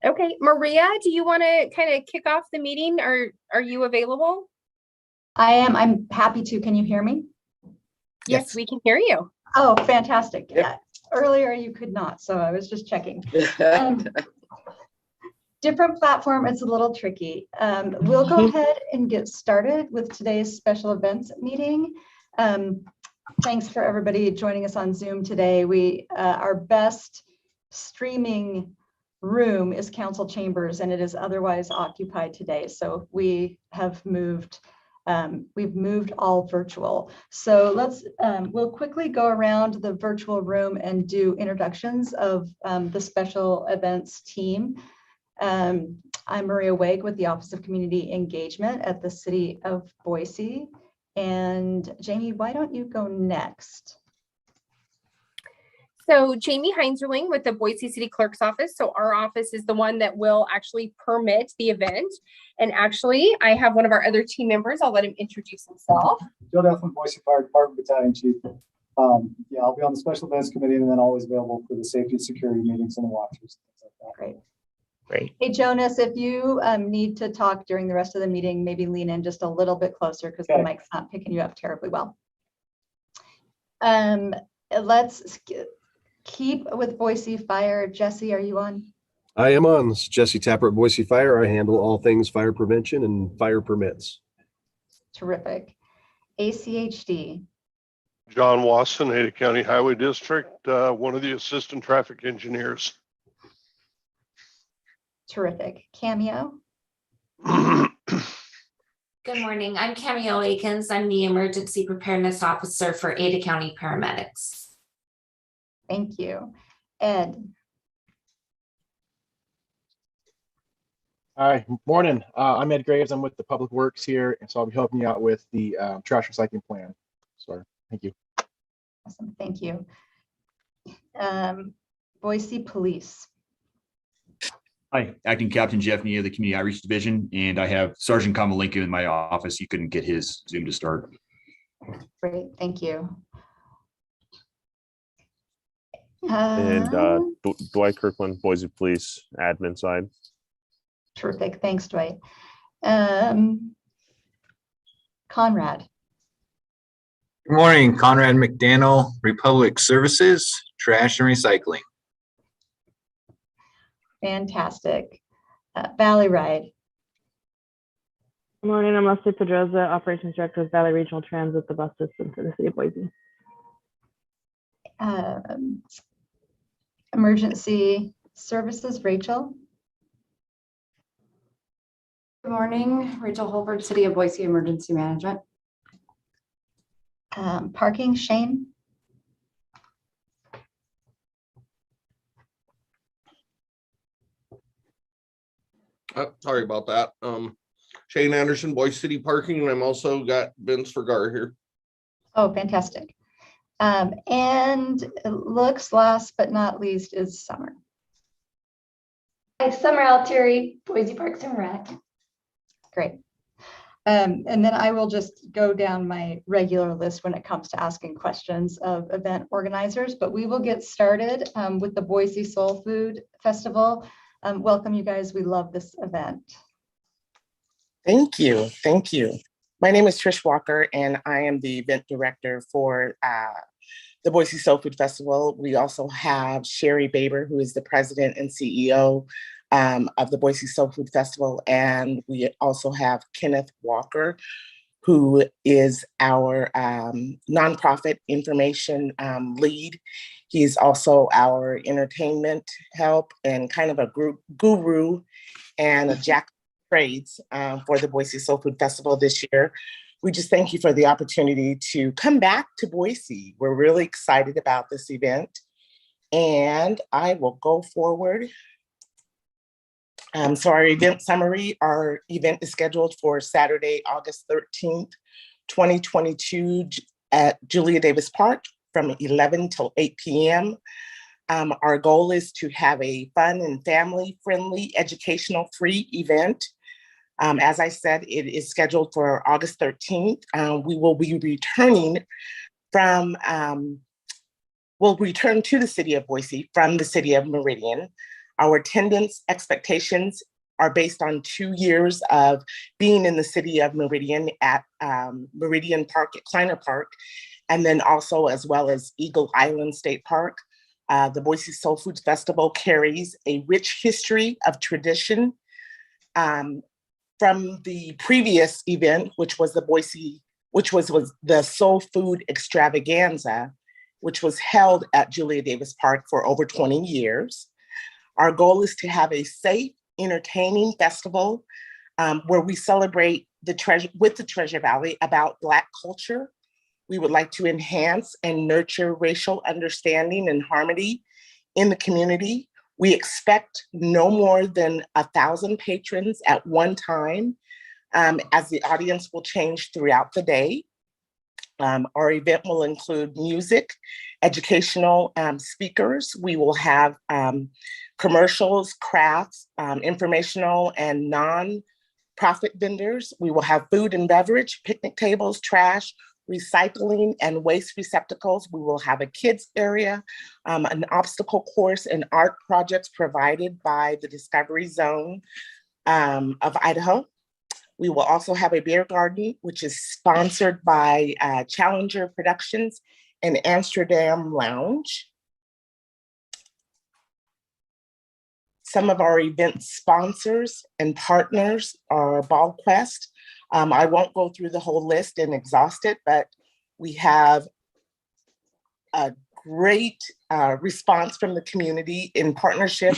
Okay, Maria, do you want to kind of kick off the meeting? Are you available? I am. I'm happy to. Can you hear me? Yes, we can hear you. Oh, fantastic. Yep. Yeah. Earlier you could not, so I was just checking. Different platform, it's a little tricky. We'll go ahead and get started with today's special events meeting. Thanks for everybody joining us on Zoom today. Our best streaming room is council chambers, and it is otherwise occupied today. So we have moved. We've moved all virtual. So we'll quickly go around the virtual room and do introductions of the special events team. I'm Maria Wague with the Office of Community Engagement at the City of Boise. And Jamie, why don't you go next? So Jamie Heinzerling with the Boise City Clerk's Office. So our office is the one that will actually permit the event. And actually, I have one of our other team members. I'll let him introduce himself. Joe Duffin, Boise Fire Department Battalion Chief. Yeah, I'll be on the Special Events Committee and then always available for the safety and security meetings and the walkthroughs. Things like that. Great. Hey, Jonas, if you need to talk during the rest of the meeting, maybe lean in just a little bit closer because the mic's not picking you up terribly well. Let's keep with Boise Fire. Jesse, are you on? I am on. This is Jesse Tapper at Boise Fire. I handle all things fire prevention and fire permits. Terrific. ACHD. John Wasson, Aydah County Highway District, one of the assistant traffic engineers. Terrific. Cameo. Good morning. I'm Cameo Akins. I'm the Emergency Preparedness Officer for Aydah County Paramedics. Thank you. Ed. Hi, morning. I'm Ed Graves. I'm with the Public Works here, and so I'll be helping you out with the trash recycling plan. So, thank you. Awesome, thank you. Boise Police. Hi, Acting Captain Jeff Nia of the Community Outreach Division, and I have Sergeant Kamalinka in my office. He couldn't get his Zoom to start. Great, thank you. And Dwight Kirkland, Boise Police admin side. Terrific, thanks, Dwight. Conrad. Good morning, Conrad McDaniel, Republic Services, Trash and Recycling. Fantastic. Valley Ride. Good morning, I'm Leslie Pedroza, Operations Director of Valley Regional Transit, the bus system for the City of Boise. Emergency Services, Rachel. Good morning, Rachel Holford, City of Boise Emergency Management. Parking, Shane. Sorry about that. Shane Anderson, Boise City Parking, and I'm also got Vince Vergara here. Oh, fantastic. And it looks last but not least is Summer. Hi, Summer Altieri, Boise Parks and Rec. Great. And then I will just go down my regular list when it comes to asking questions of event organizers, but we will get started with the Boise Soul Food Festival. Welcome, you guys. We love this event. Thank you. Thank you. My name is Trish Walker, and I am the event director for the Boise Soul Food Festival. We also have Sherry Baber, who is the president and CEO of the Boise Soul Food Festival. And we also have Kenneth Walker, who is our nonprofit information lead. He's also our entertainment help and kind of a guru and a jack of trades for the Boise Soul Food Festival this year. We just thank you for the opportunity to come back to Boise. We're really excited about this event. And I will go forward. So our event summary, our event is scheduled for Saturday, August 13th, 2022 at Julia Davis Park from 11 till 8 p.m. Our goal is to have a fun and family-friendly, educational free event. As I said, it is scheduled for August 13th. We will be returning we'll return to the city of Boise from the city of Meridian. Our attendance expectations are based on 2 years of being in the city of Meridian at Meridian Park at Kleiner Park, and then also as well as Eagle Island State Park. The Boise Soul Food Festival carries a rich history of tradition from the previous event, which was the Soul Food Extravaganza, which was held at Julia Davis Park for over 20 years. Our goal is to have a safe, entertaining festival where we celebrate the Treasure Valley about Black culture. We would like to enhance and nurture racial understanding and harmony in the community. We expect no more than 1,000 patrons at one time, as the audience will change throughout the day. Our event will include music, educational speakers. We will have commercials, crafts, informational and non-profit vendors. We will have food and beverage, picnic tables, trash, recycling and waste receptacles. We will have a kids area, an obstacle course and art projects provided by the Discovery Zone of Idaho. We will also have a beer garden, which is sponsored by Challenger Productions and Amsterdam Lounge. Some of our event sponsors and partners are BallQuest. I won't go through the whole list and exhaust it, but we have a great response from the community in partnership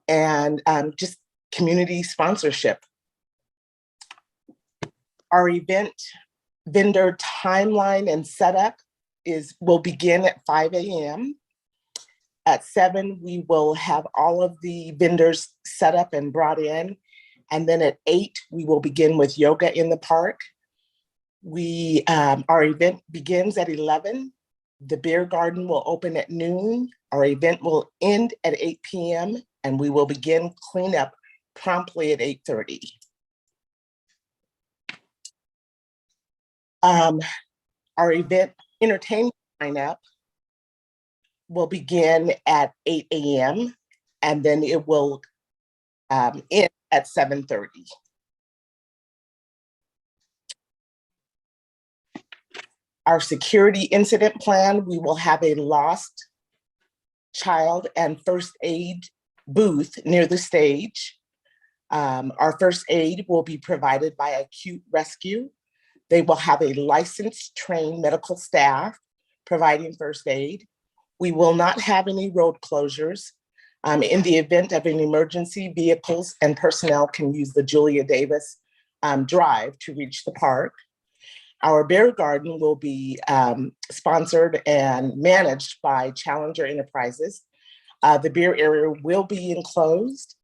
and just community sponsorship. Our event vendor timeline and setup will begin at 5 a.m. At 7, we will have all of the vendors set up and brought in. And then at 8, we will begin with yoga in the park. Our event begins at 11. The beer garden will open at noon. Our event will end at 8 p.m. and we will begin cleanup promptly at 8:30. Our event entertainment lineup will begin at 8 a.m. and then it will end at 7:30. Our security incident plan, we will have a lost child and first aid booth near the stage. Our first aid will be provided by Acute Rescue. They will have a licensed, trained medical staff providing first aid. We will not have any road closures. In the event of an emergency, vehicles and personnel can use the Julia Davis Drive to reach the park. Our beer garden will be sponsored and managed by Challenger Enterprises. The beer area will be enclosed,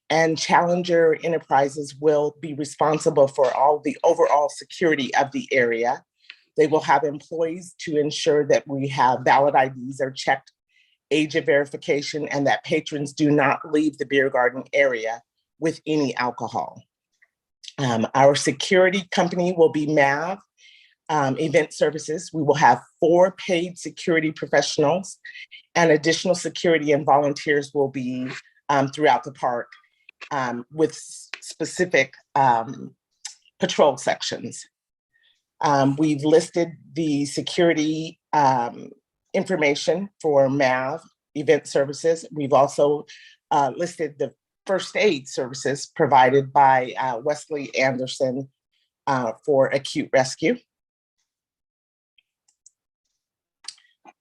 and Challenger Enterprises will be responsible for all the overall security of the area. They will have employees to ensure that we have valid IDs or checked age of verification and that patrons do not leave the beer garden area with any alcohol. Our security company will be MAV Event Services. We will have 4 paid security professionals, and additional security and volunteers will be throughout the park with specific patrol sections. We've listed the security information for MAV Event Services. We've also listed the first aid services provided by Wesley Anderson for Acute Rescue.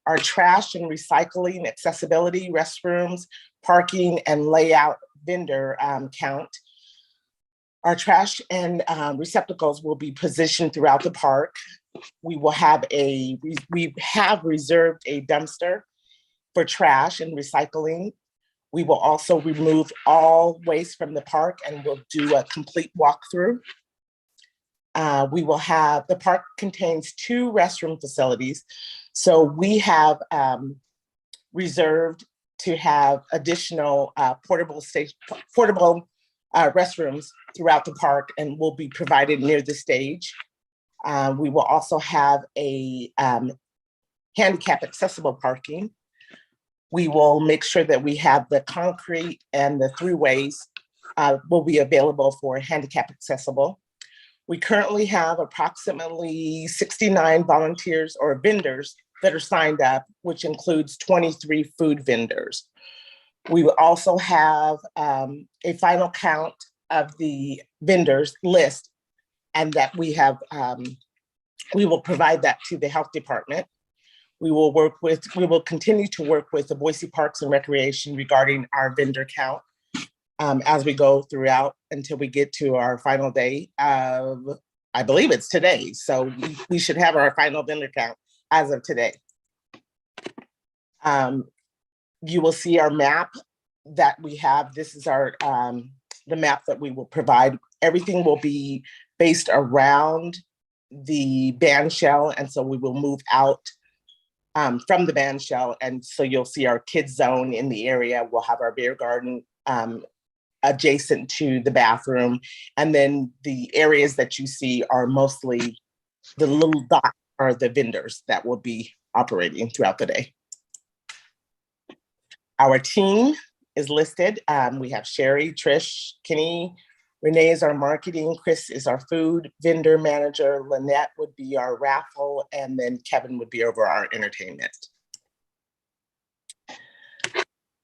Our trash and recycling, accessibility, restrooms, parking, and layout vendor count. Our trash and receptacles will be positioned throughout the park. We have reserved a dumpster for trash and recycling. We will also remove all waste from the park and we'll do a complete walkthrough. The park contains 2 restroom facilities. So we have reserved to have additional portable restrooms throughout the park and will be provided near the stage. We will also have a handicap accessible parking. We will make sure that we have the concrete and the throughways will be available for handicap accessible. We currently have approximately 69 volunteers or vendors that are signed up, which includes 23 food vendors. We will also have a final count of the vendors list, and that we will provide that to the health department. We will continue to work with the Boise Parks and Recreation regarding our vendor count as we go throughout until we get to our final day of, I believe it's today. So we should have our final vendor count as of today. You will see our map that we have. This is the map that we will provide. Everything will be based around the band shell. And so we will move out from the band shell. And so you'll see our kids zone in the area. We'll have our beer garden adjacent to the bathroom. And then the areas that you see are mostly the little dot are the vendors that will be operating throughout the day. Our team is listed. We have Sherry, Trish, Kenny, Renee is our marketing, Chris is our food vendor manager, Lynette would be our raffle, and then Kevin would be over our entertainment.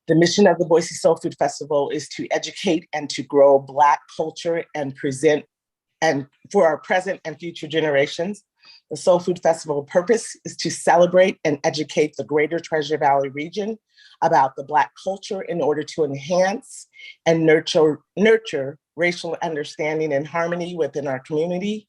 The mission of the Boise Soul Food Festival is to educate and to grow Black culture and present and for our present and future generations. The Soul Food Festival purpose is to celebrate and educate the greater Treasure Valley region about the Black culture in order to enhance and nurture racial understanding and harmony within our community.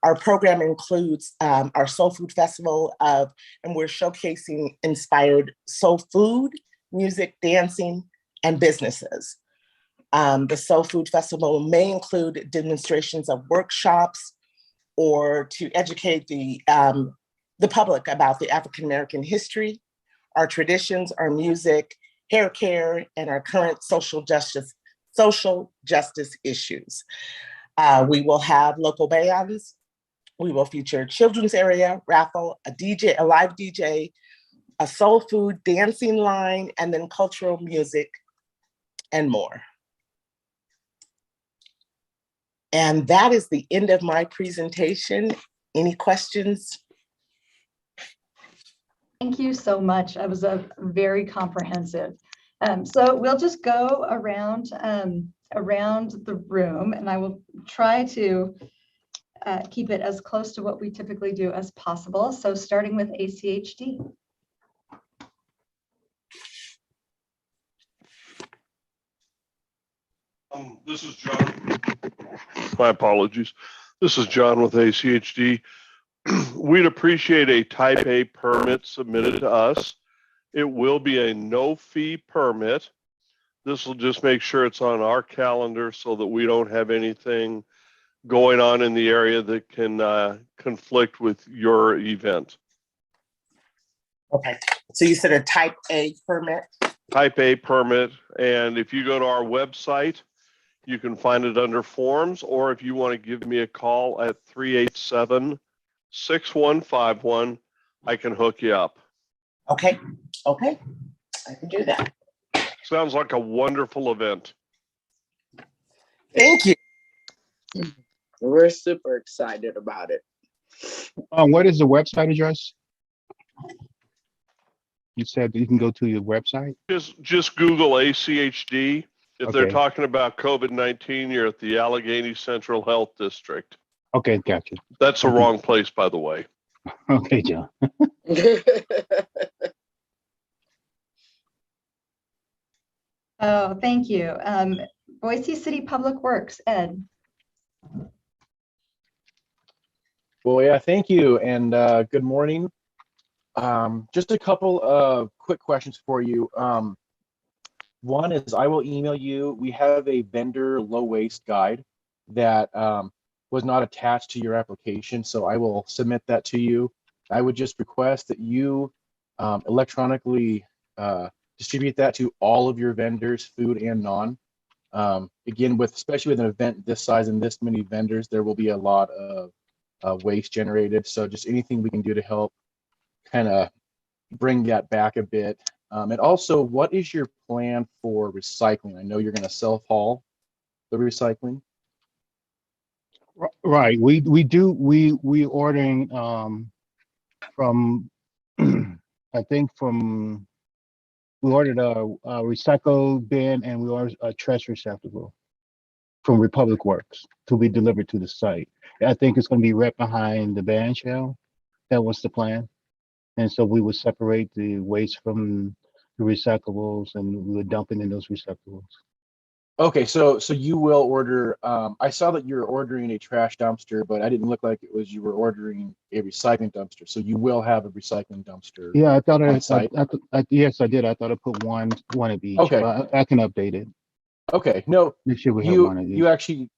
Our program includes our Soul Food Festival and we're showcasing inspired soul food, music, dancing, and businesses. The Soul Food Festival may include demonstrations of workshops or to educate the public about the African American history, our traditions, our music, hair care, and our current social justice issues. We will have local bands. We will feature children's area, raffle, a live DJ, a soul food dancing line, and then cultural music and more. And that is the end of my presentation. Any questions? Thank you so much. That was very comprehensive. So we'll just go around the room, and I will try to keep it as close to what we typically do as possible. So starting with ACHD. This is John. My apologies. This is John with ACHD. We'd appreciate a type A permit submitted to us. It will be a no-fee permit. This will just make sure it's on our calendar so that we don't have anything going on in the area that can conflict with your event. Okay, so you said a type A permit? Type A permit, and if you go to our website, you can find it under forms, or if you want to give me a call at 387-6151, I can hook you up. Okay, I can do that. Sounds like a wonderful event. Thank you. We're super excited about it. What is the website address? You said you can go to your website? Just Google ACHD. If they're Okay. talking about COVID-19, you're at the Allegheny Central Health District. Okay, gotcha. That's the wrong place, by the way. Okay, John. Oh, thank you. Boise City Public Works, Ed. Well, yeah, thank you, and good morning. Just a couple of quick questions for you. One is I will email you. We have a vendor low waste guide that was not attached to your application, so I will submit that to you. I would just request that you electronically distribute that to all of your vendors, food and non. Again, especially with an event this size and this many vendors, there will be a lot of waste generated. So just anything we can do to help kind of bring that back a bit And also, what is your plan for recycling? I know you're going to self-haul the recycling. Right. We ordering from I think from we ordered a recycle bin and we ordered a trash receptacle from Republic Works to be delivered to the site. I think it's going to be right behind the band shell. That was the plan. And so we would separate the waste from the recyclables and we would dump it in those receptacles. Okay, so you will order. I saw that you're ordering a trash dumpster, but I didn't look like it was you were ordering a recycling dumpster. So you will have a recycling dumpster. Yeah, I thought on site. yes, I did. I thought I put one of each. Okay. But I can update it. Okay, no, Make sure we have one of each. you actually.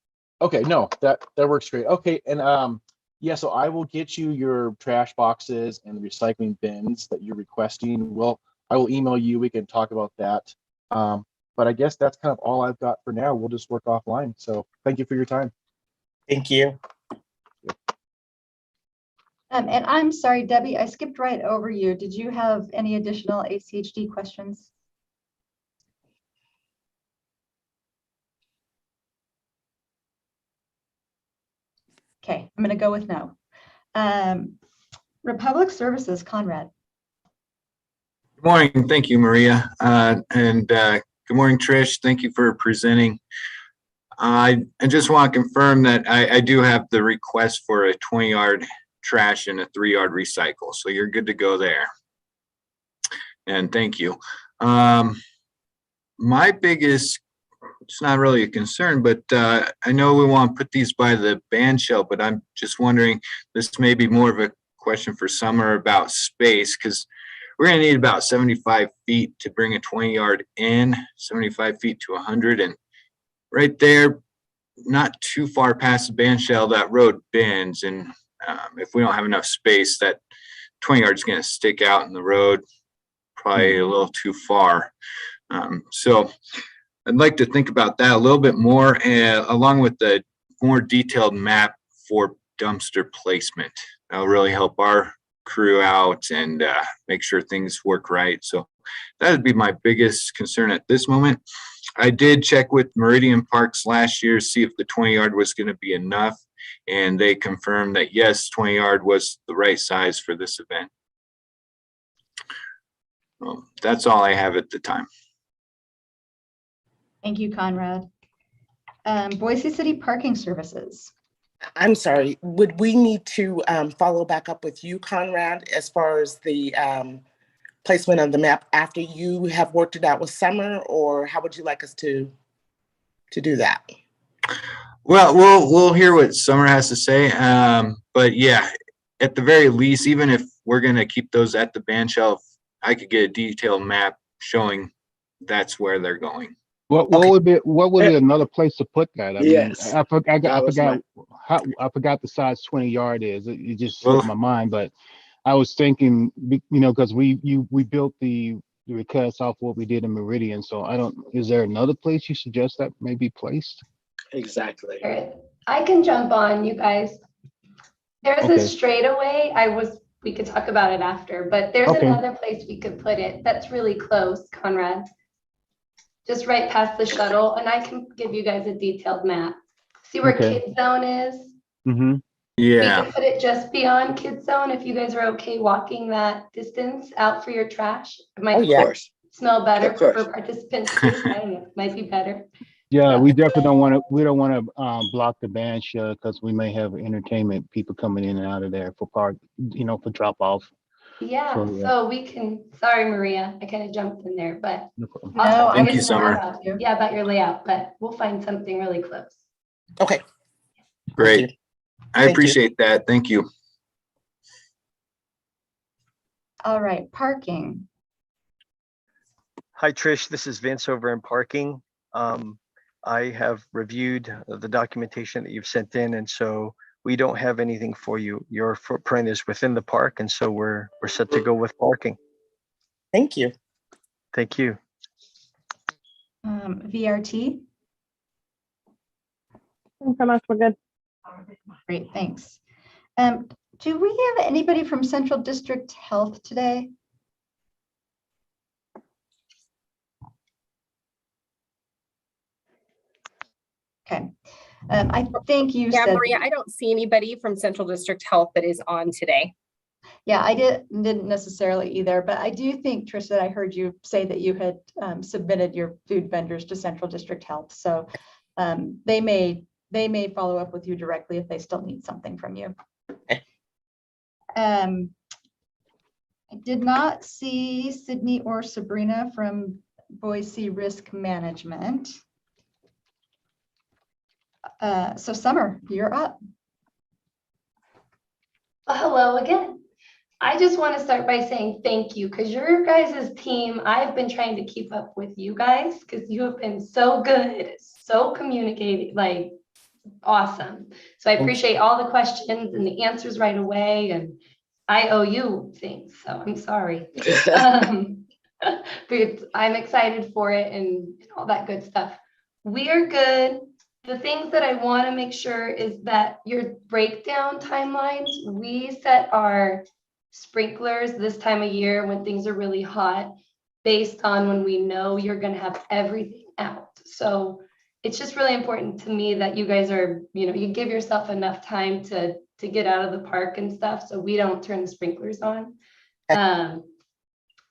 Okay, no, that works great. Okay, and yeah, so I will get you your trash boxes and the recycling bins that you're requesting. Well, I will email you. We can talk about that. But I guess that's kind of all I've got for now. We'll just work offline. So thank you for your time. Thank you. And I'm sorry, Debbie, I skipped right over you. Did you have any additional ACHD questions? Okay, I'm going to go with no. Republic Services, Conrad. Good morning. Thank you, Maria. Good morning, Trish. Thank you for presenting. I just want to confirm that I do have the request for a 20-yard trash and a 3-yard recycle. So you're good to go there. And thank you. My biggest, it's not really a concern, but I know we want to put these by the band shell, but I'm just wondering, this may be more of a question for Summer about space, because we're going to need about 75 feet to bring a 20-yard in, 75 feet to 100. And right there, not too far past the band shell, that road bends. And if we don't have enough space, that 20-yard is going to stick out in the road, probably a little too far. So I'd like to think about that a little bit more, along with the more detailed map for dumpster placement. That'll really help our crew out and make sure things work right. So that would be my biggest concern at this moment. I did check with Meridian Parks last year, see if the 20-yard was going to be enough, and they confirmed that yes, 20-yard was the right size for this event. That's all I have at the time. Thank you, Conrad. Boise City Parking Services. I'm sorry, would we need to follow back up with you, Conrad, as far as the placement of the map after you have worked it out with Summer, or how would you like us to do that? Well, we'll hear what Summer has to say. But yeah, at the very least, even if we're going to keep those at the band shelf, I could get a detailed map showing that's where they're going. What would be another place to put that? I mean, I forgot the size 20-yard is. It just slipped my mind, but I was thinking, because we built the request off what we did in Meridian. So is there another place you suggest that may be placed? Exactly. I can jump on, you guys. There's a straightaway. We could talk about it after, but there's another place we could put it that's really close, Conrad. Just right past the shuttle, and I can give you guys a detailed map. See where Kid Zone is? Mm-hmm. Yeah. We can put it just beyond Kid Zone if you guys are okay walking that distance out for your trash. It might smell better for participants too. I don't know, it might be better. Yeah, we definitely don't want to block the band shell because we may have entertainment people coming in and out of there for for drop off. Yeah, so we can, sorry, Maria, I kind of jumped in there, but Thank you, Summer. about your layout, but we'll find something really close. Okay. Great. I appreciate that. Thank you. All right, parking. Hi, Trish. This is Vince over in parking. I have reviewed the documentation that you've sent in, and so we don't have anything for you. Your footprint is within the park, and so we're set to go with parking. Thank you. Thank you. VRT. From us, we're good. Great, thanks. Do we have anybody from Central District Health today? Okay. I think you Yeah, said. Maria, I don't see anybody from Central District Health that is on today. Yeah, I didn't necessarily either, but I do think, Trish, that I heard you say that you had submitted your food vendors to Central District Health. So they may follow up with you directly if they still need something from you. I did not see Sydney or Sabrina from Boise Risk Management. So Summer, you're up. Well, hello again. I just want to start by saying thank you, because your guys' team, I've been trying to keep up with you guys because you have been so good, so communicating, like awesome. So I appreciate all the questions and the answers right away, and I owe you things, so I'm sorry. But I'm excited for it and all that good stuff. We are good. The things that I want to make sure is that your breakdown timelines, we set our sprinklers this time of year when things are really hot based on when we know you're going to have everything out. So it's just really important to me that you guys are, you give yourself enough time to get out of the park and stuff, so we don't turn the sprinklers on.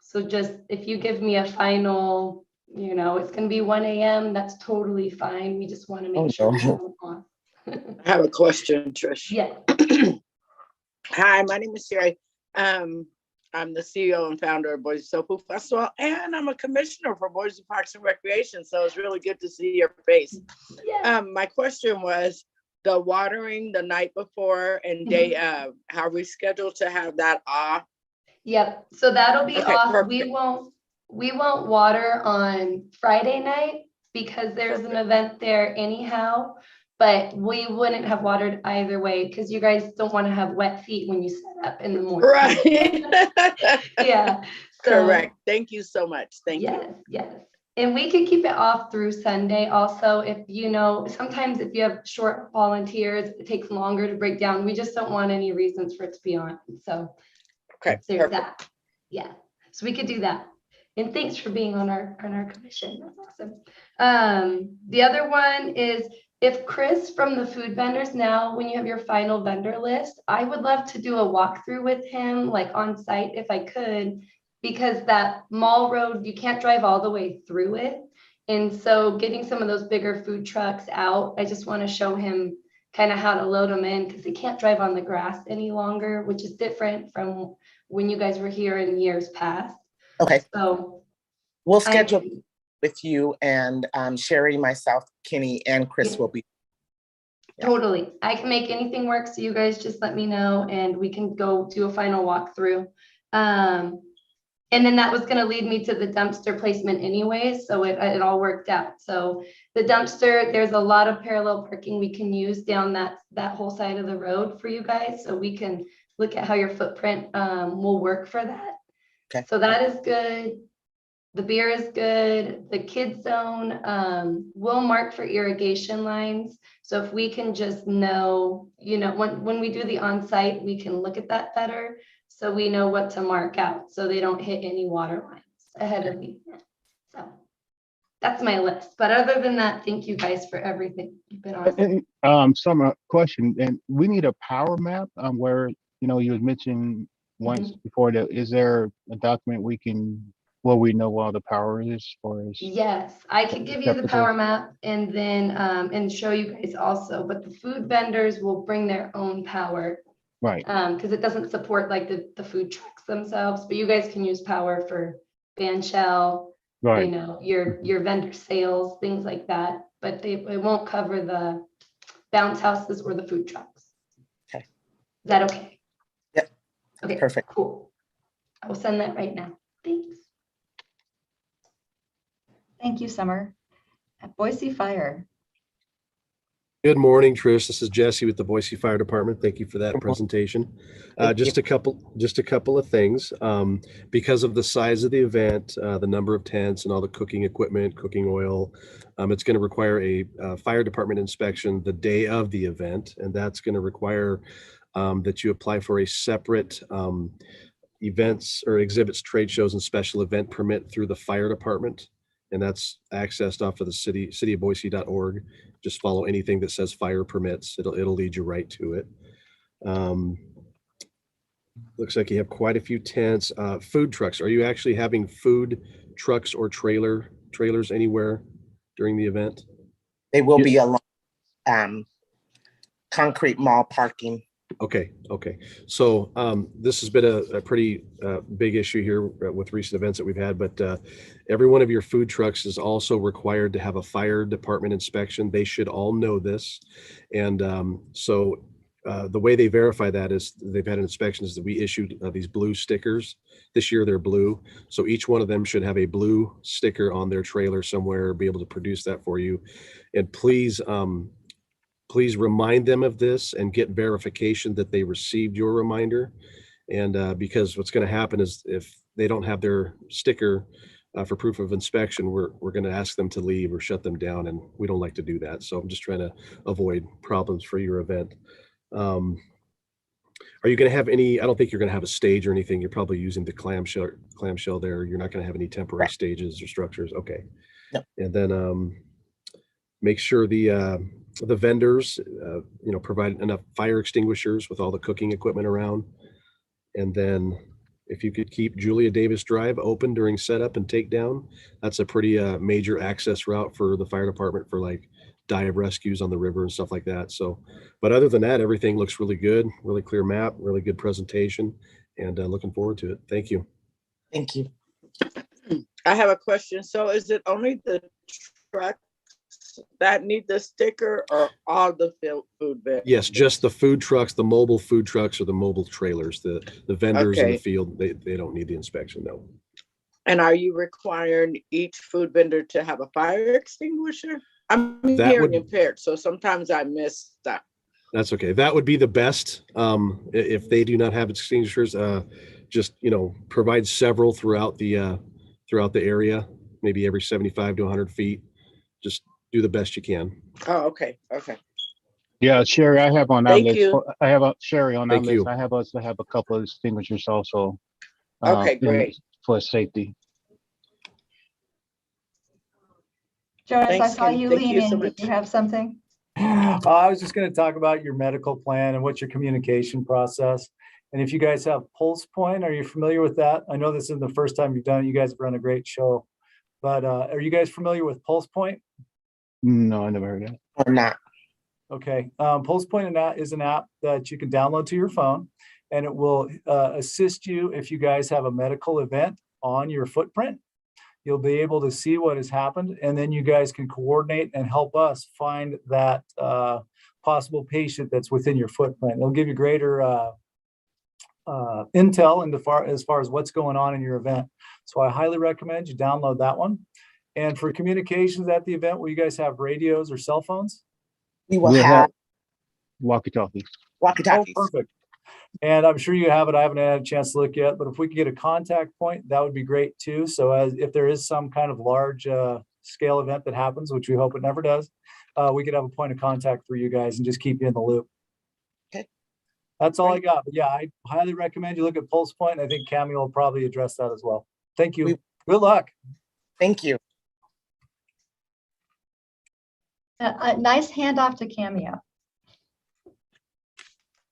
So just if you give me a final, it's going to be 1 a.m., that's totally fine. We just want to make sure we're on. I have a question, Trish. Yeah. Hi, my name is Sherry. I'm the CEO and founder of Boise Soul Food Festival, and I'm a commissioner for Boise Parks and Recreation. So it's really good to see your face. Yeah. My question was the watering the night before and day of. Are we scheduled to have that off? Yep. So that'll be off. Perfect. We won't water on Friday night because there's an event there anyhow. But we wouldn't have watered either way because you guys don't want to have wet feet when you set up in the morning. Right. Yeah. Correct. Thank you so much. Thank you. Yes. And we could keep it off through Sunday also. If sometimes if you have short volunteers, it takes longer to break down. We just don't want any reasons for it to be on. So there's that. Yeah. So we could do that. And thanks for being on our commission. That's awesome. The other one is, if Chris from the food vendors, now when you have your final vendor list, I would love to do a walkthrough with him, like on site if I could, because that mall road, you can't drive all the way through it. And so getting some of those bigger food trucks out, I just want to show him kind of how to load them in, because they can't drive on the grass any longer, which is different from when you guys were here in years past. Okay. So we'll schedule with you, and Sherry, myself, Kenny, and Chris will be. Totally. I can make anything work. So you guys just let me know and we can go do a final walkthrough. And then that was going to lead me to the dumpster placement anyways. So it all worked out. So the dumpster, there's a lot of parallel parking we can use down that whole side of the road for you guys. So we can look at how your footprint will work for that. Okay. So that is good. The beer is good. The kids zone will mark for irrigation lines. So if we can just know, when we do the on-site, we can look at that better. So we know what to mark out so they don't hit any water lines ahead of the event. So that's my list. But other than that, thank you guys for everything. You've been awesome. Summer, question, and we need a power map where, you had mentioned once before that, is there a document we know all the power is for us? Yes, I could give you the power map and then and show you guys also, but the food vendors will bring their own power. Right. Because it doesn't support like the food trucks themselves, but you guys can use power for band shell, right. Your vendor sales, things like that, but it won't cover the bounce houses or the food trucks. Okay. Is that okay? Yep. Okay, perfect. Cool. I will send that right now. Thanks. Thank you, Summer. At Boise Fire. Good morning, Trish. This is Jesse with the Boise Fire Department. Thank you for that presentation. Just a couple of things. Because of the size of the event, the number of tents and all the cooking equipment, cooking oil, it's going to require a fire department inspection the day of the event, and that's going to require that you apply for a separate events or exhibits, trade shows, and special event permit through the fire department. and that's accessed off of the cityofboise.org. Just follow anything that says fire permits. It'll lead you right to it. Looks like you have quite a few tents. Food trucks. Are you actually having food trucks or trailers anywhere during the event? They will be along concrete mall parking. Okay. So this has been a pretty big issue here with recent events that we've had, but every one of your food trucks is also required to have a fire department inspection. They should all know this. And so the way they verify that is they've had inspections that we issued these blue stickers. This year they're blue. So each one of them should have a blue sticker on their trailer somewhere, be able to produce that for you. And please remind them of this and get verification that they received your reminder. And because what's going to happen is if they don't have their sticker for proof of inspection, we're going to ask them to leave or shut them down. And we don't like to do that. So I'm just trying to avoid problems for your event. Are you going to have any, I don't think you're going to have a stage or anything. You're probably using the clamshell there. You're not going to have any temporary stages or structures. Okay. No. And then make sure the vendors, provide enough fire extinguishers with all the cooking equipment around. And then if you could keep Julia Davis Drive open during setup and takedown, that's a pretty major access route for the fire department for like dive rescues on the river and stuff like that. So, but other than that, everything looks really good, really clear map, really good presentation, and looking forward to it. Thank you. Thank you. I have a question. So is it only the trucks that need the sticker or all the food vendors? Yes, just the food trucks, the mobile food trucks or the mobile trailers, the vendors in the field, they don't need the inspection, no. And are you requiring each food vendor to have a fire extinguisher? I'm That hearing would- impaired, so sometimes I miss that. That's okay. That would be the best. If they do not have extinguishers, just, provide several throughout the area, maybe every 75 to 100 feet. Just do the best you can. Oh, okay. Yeah, Sherry, I have on our Thank list. you. I have a Sherry on our Thank you. list. I have us to have a couple of extinguishers also. Okay, great. For safety. Jonas, I Thanks, saw Ken. you Thank lean you so in. Did much. you have something? I was just going to talk about your medical plan and what's your communication process. And if you guys have Pulsepoint, are you familiar with that? I know this isn't the first time you've done it. You guys have run a great show, but are you guys familiar with Pulsepoint? No, I never heard of it. Or not. Okay. Pulsepoint is an app that you can download to your phone, and it will assist you if you guys have a medical event on your footprint. You'll be able to see what has happened, and then you guys can coordinate and help us find that possible patient that's within your footprint. It'll give you greater intel as far as what's going on in your event. So I highly recommend you download that one. And for communications at the event, will you guys have radios or cell phones? We will We'll have walkie-talkies. walkie-talkies. Oh, perfect. And I'm sure you have it. I haven't had a chance to look yet, but if we could get a contact point, that would be great too. So if there is some kind of large scale event that happens, which we hope it never does, we could have a point of contact for you guys and just keep you in the loop. Okay. That's all I got. But yeah, I highly recommend you look at Pulsepoint. And I think Cameo will probably address that as well. Thank you. Good luck. Thank you. A nice handoff to Cameo.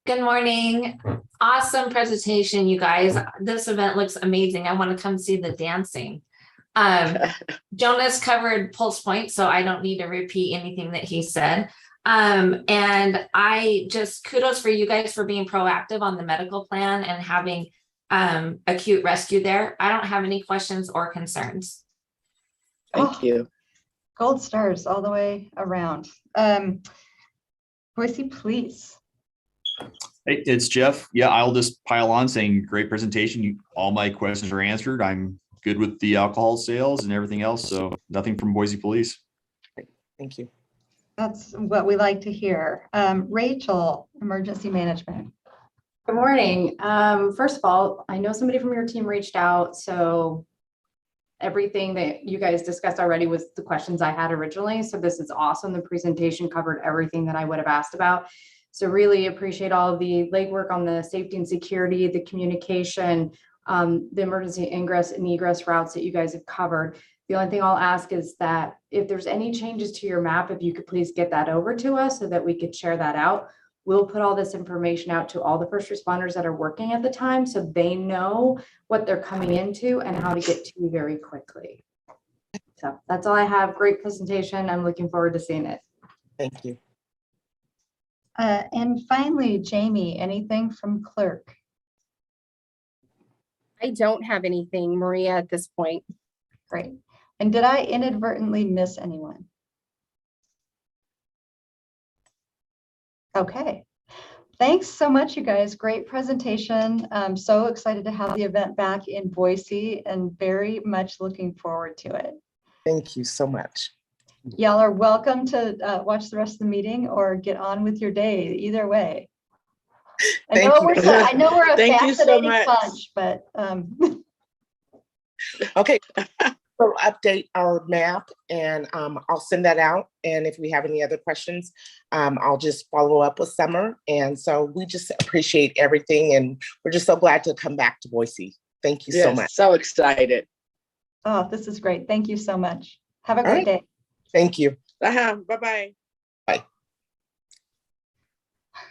Good morning. Awesome presentation, you guys. This event looks amazing. I want to come see the dancing. Jonas covered Pulsepoint, so I don't need to repeat anything that he said. And I just kudos for you guys for being proactive on the medical plan and having acute rescue there. I don't have any questions or concerns. Thank you. Gold stars all the way around. Boise, please. Hey, it's Jeff. Yeah, I'll just pile on saying great presentation. All my questions are answered. I'm good with the alcohol sales and everything else. So nothing from Boise Police. Thank you. That's what we like to hear. Rachel, emergency management. Good morning. First of all, I know somebody from your team reached out, so everything that you guys discussed already was the questions I had originally. So this is awesome. The presentation covered everything that I would have asked about. So really appreciate all of the legwork on the safety and security, the communication, the emergency ingress and egress routes that you guys have covered. The only thing I'll ask is that if there's any changes to your map, if you could please get that over to us so that we could share that out. We'll put all this information out to all the first responders that are working at the time so they know what they're coming into and how to get to you very quickly. So that's all I have. Great presentation. I'm looking forward to seeing it. Thank you. And finally, Jamie, anything from clerk? I don't have anything, Maria, at this point. Great. And did I inadvertently miss anyone? Okay. Thanks so much, you guys. Great presentation. I'm so excited to have the event back in Boise and very much looking forward to it. Thank you so much. Y'all are welcome to watch the rest of the meeting or get on with your day, either way. I know we're a Thank you so fascinating much. bunch, but Okay, we'll update our map and I'll send that out. And if we have any other questions, I'll just follow up with Summer. And so we just appreciate everything. And we're just so glad to come back to Boise. Thank you so Yes, much. so excited. oh, this is great. Thank you so much. Have a great right. day. Thank you. Bye-bye. Bye.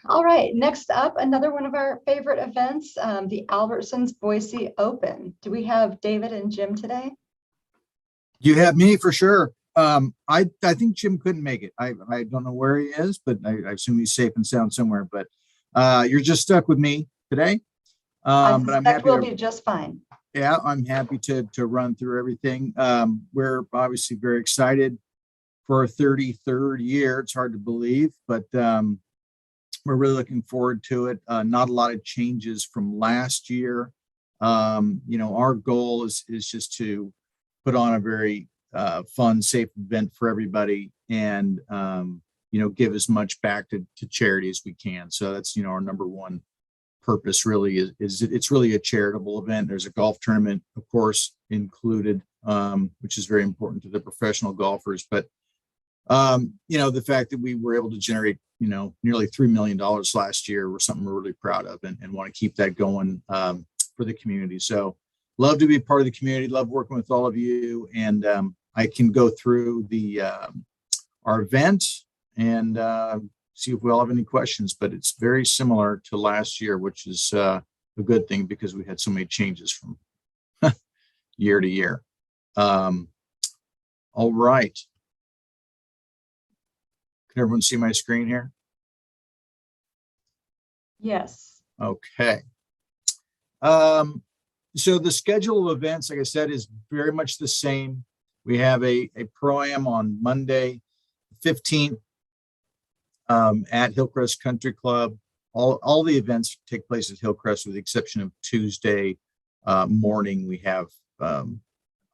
All right, next up, another one of our favorite events, the Albertsons Boise Open. Do we have David and Jim today? You have me for sure. I think Jim couldn't make it. I don't know where he is, but I assume he's safe and sound somewhere. But you're just stuck with me today. I But I'm suspect happy we'll to, be just fine. yeah, I'm happy to run through everything. We're obviously very excited for our 33rd year. It's hard to believe, but we're really looking forward to it. Not a lot of changes from last year. Our goal is just to put on a very fun, safe event for everybody and, give as much back to charity as we can. So that's, our number one purpose really is it's really a charitable event. There's a golf tournament, of course, included, which is very important to the professional golfers. But, the fact that we were able to generate, nearly $3 million last year was something we're really proud of and want to keep that going for the community. So love to be part of the community, love working with all of you. And I can go through our event and see if we all have any questions, but it's very similar to last year, which is a good thing because we had so many changes from year to year. All right. Can everyone see my screen here? Yes. Okay. So the schedule of events, like I said, is very much the same. We have a Pro-Am on Monday, 15th at Hillcrest Country Club. All the events take place at Hillcrest with the exception of Tuesday morning. We have two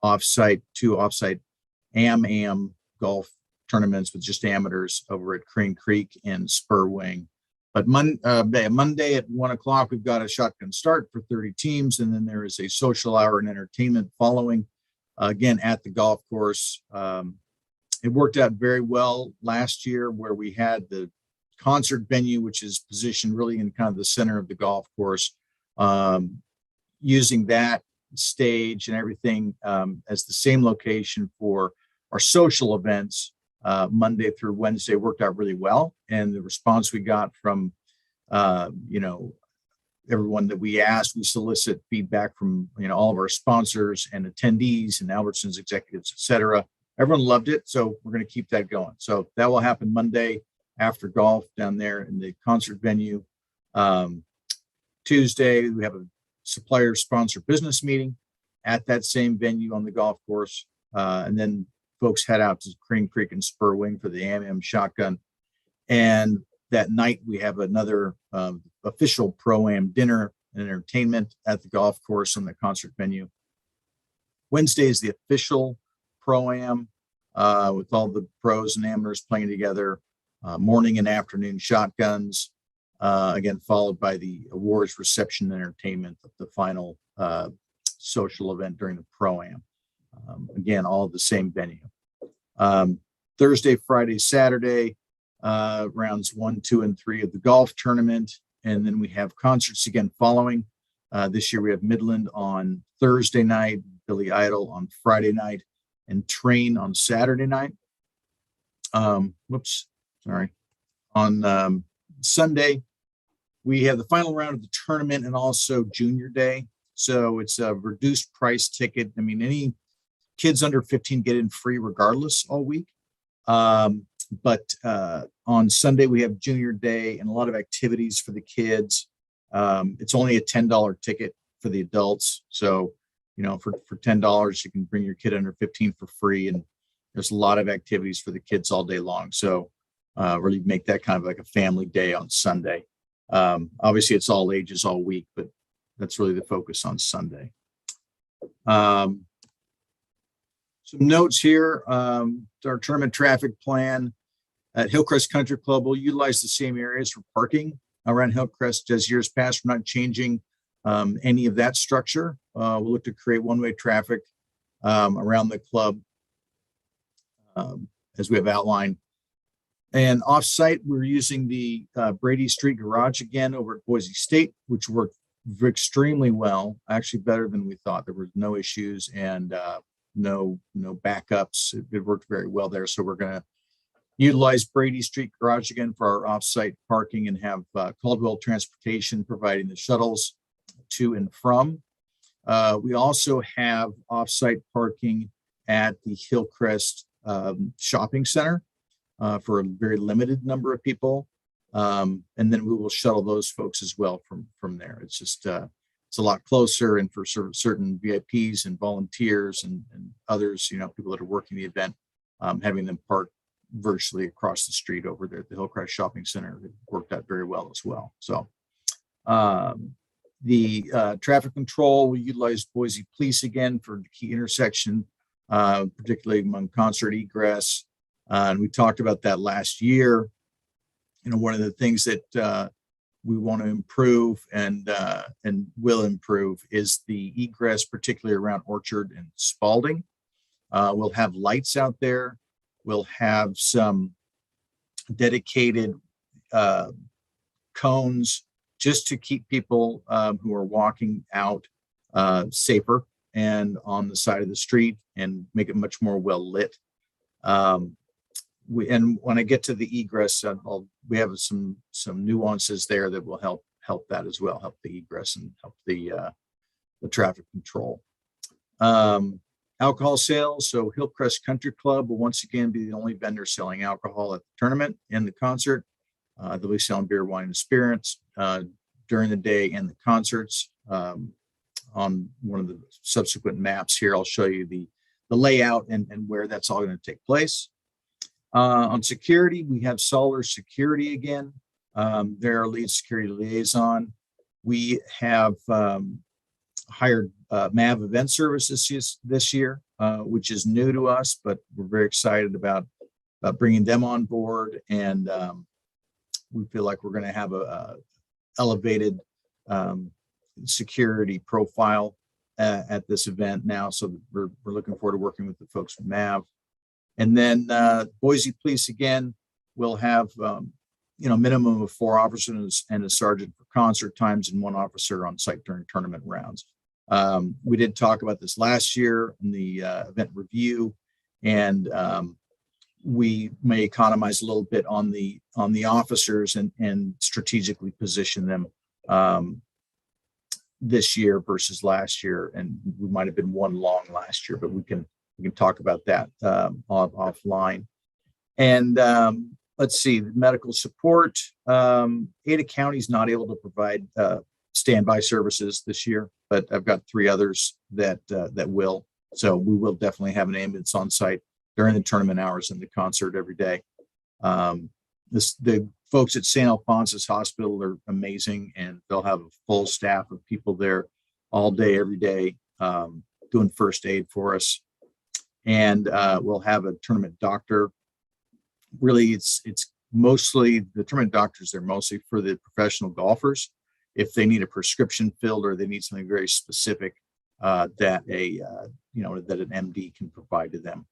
offsite AM golf tournaments with just amateurs over at Crane Creek and Spur Wing. But Monday at 1 o'clock, we've got a shotgun start for 30 teams. And then there is a social hour and entertainment following, again, at the golf course. It worked out very well last year where we had the concert venue, which is positioned really in kind of the center of the golf course, using that stage and everything as the same location for our social events. Monday through Wednesday worked out really well. And the response we got from, everyone that we asked, we solicit feedback from, all of our sponsors and attendees and Albertsons executives, et cetera. Everyone loved it. So we're going to keep that going. So that will happen Monday after golf down there in the concert venue. Tuesday, we have a supplier sponsor business meeting at that same venue on the golf course. And then folks head out to Crane Creek and Spur Wing for the AM shotgun. And that night we have another official Pro-Am dinner and entertainment at the golf course and the concert venue. Wednesday is the official Pro-Am with all the pros and amateurs playing together, morning and afternoon shotguns, again, followed by the awards reception and entertainment of the final social event during the Pro-Am. Again, all the same venue. Thursday, Friday, Saturday, rounds 1, 2, and 3 of the golf tournament. And then we have concerts again following. This year we have Midland on Thursday night, Billy Idol on Friday night, and train on Saturday night. Whoops, sorry. On Sunday, we have the final round of the tournament and also junior day. So it's a reduced price ticket. I mean, any kids under 15 get in free regardless all week. But on Sunday, we have junior day and a lot of activities for the kids. It's only a $10 ticket for the adults. So, you know, for $10, you can bring your kid under 15 for free. And there's a lot of activities for the kids all day long. So really make that kind of like a family day on Sunday. Obviously, it's all ages all week, but that's really the focus on Sunday. Some notes here, our tournament traffic plan at Hillcrest Country Club will utilize the same areas for parking around Hillcrest as years past. We're not changing any of that structure. We'll look to create one-way traffic around the club as we have outlined. And off-site, we're using the Brady Street Garage again over at Boise State, which worked extremely well, actually better than we thought. There were no issues and no backups. It worked very well there. So we're going to utilize Brady Street Garage again for our off-site parking and have Caldwell Transportation providing the shuttles to and from. We also have off-site parking at the Hillcrest Shopping Center for a very limited number of people. And then we will shuttle those folks as well from there. It's just, it's a lot closer, and for certain VIPs and volunteers and others, you know, people that are working the event, having them park virtually across the street over there at the Hillcrest Shopping Center, it worked out very well as well. So the traffic control, we utilize Boise Police again for the key intersection, particularly among concert egress. And we talked about that last year. You know, one of the things that we want to improve and will improve is the egress, particularly around Orchard and Spalding. We'll have lights out there. We'll have some dedicated cones just to keep people who are walking out safer and on the side of the street and make it much more well lit. And when I get to the egress, we have some nuances there that will help that as well, help the egress and help the traffic control. Alcohol sales. So Hillcrest Country Club will once again be the only vendor selling alcohol at the tournament and the concert. They'll be selling beer, wine, and spirits during the day and the concerts. On one of the subsequent maps here, I'll show you the layout and where that's all going to take place. On security, we have Solar Security again. They're our lead security liaison. We have hired MAV Event Services this year, which is new to us, but we're very excited about bringing them on board. And we feel like we're going to have a elevated security profile at this event now. So we're looking forward to working with the folks from MAV. And then Boise Police again will have minimum of 4 officers and a sergeant for concert times and 1 officer on site during tournament rounds. We did talk about this last year in the event review, and we may economize a little bit on the officers and strategically position them this year versus last year. And we might have been 1 long last year, but we can talk about that offline. And let's see, medical support. Aydah County is not able to provide standby services this year, but I've got 3 others that will. So we will definitely have an ambulance on site during the tournament hours and the concert every day. The folks at St. Alphonsus Hospital are amazing, and they'll have a full staff of people there all day, every day, doing first aid for us. And we'll have a tournament doctor. Really, it's mostly the tournament doctors. They're mostly for the professional golfers. If they need a prescription filled or they need something very specific that an MD can provide to them.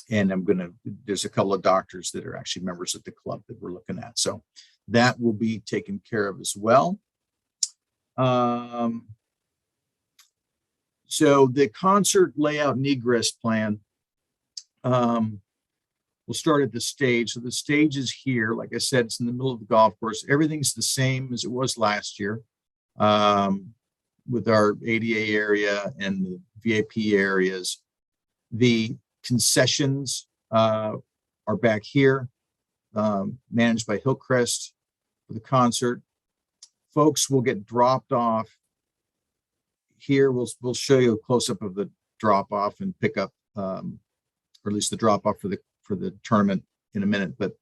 And there's a couple of doctors that are actually members of the club that we're looking at. So that will be taken care of as well. So the concert layout and egress plan, we'll start at the stage. So the stage is here. Like I said, it's in the middle of the golf course. Everything's the same as it was last year, with our ADA area and the VIP areas. The concessions are back here, managed by Hillcrest for the concert. Folks will get dropped off here. We'll show you a close-up of the drop-off and pickup, or at least the drop-off for the tournament in a minute. But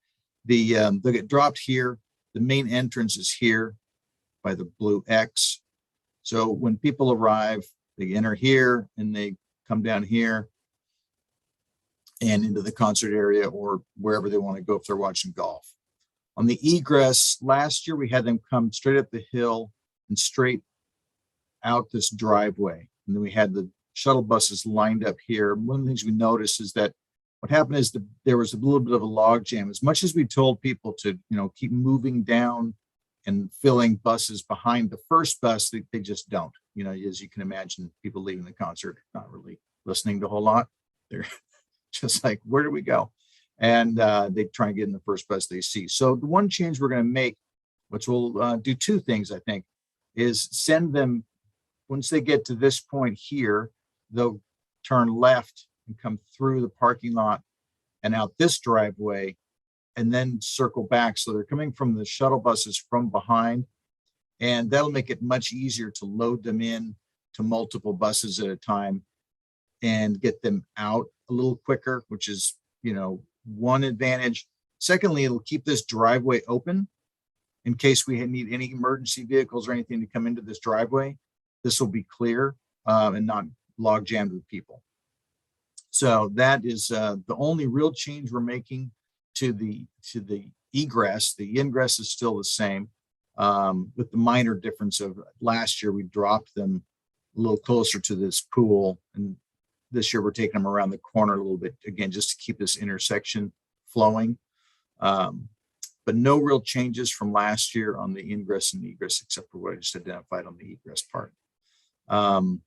they'll get dropped here. The main entrance is here by the blue X. So when people arrive, they enter here and they come down here and into the concert area or wherever they want to go if they're watching golf. On the egress, last year we had them come straight up the hill and straight out this driveway. And then we had the shuttle buses lined up here. One of the things we noticed is that what happened is there was a little bit of a log jam. As much as we told people to, keep moving down and filling buses behind the first bus, they just don't. As you can imagine, people leaving the concert, not really listening to a whole lot. They're just like, where do we go? And they try and get in the first bus they see. So the one change we're going to make, which will do two things, I think, is send them, once they get to this point here, they'll turn left and come through the parking lot and out this driveway and then circle back. So they're coming from the shuttle buses from behind, and that'll make it much easier to load them in to multiple buses at a time and get them out a little quicker, which is, one advantage. Secondly, it'll keep this driveway open in case we need any emergency vehicles or anything to come into this driveway. This will be clear and not log jammed with people. So that is the only real change we're making to the egress. The ingress is still the same, with the minor difference of last year we dropped them a little closer to this pool, and this year we're taking them around the corner a little bit, again, just to keep this intersection flowing. But no real changes from last year on the ingress and egress, except for what I just identified on the egress part. On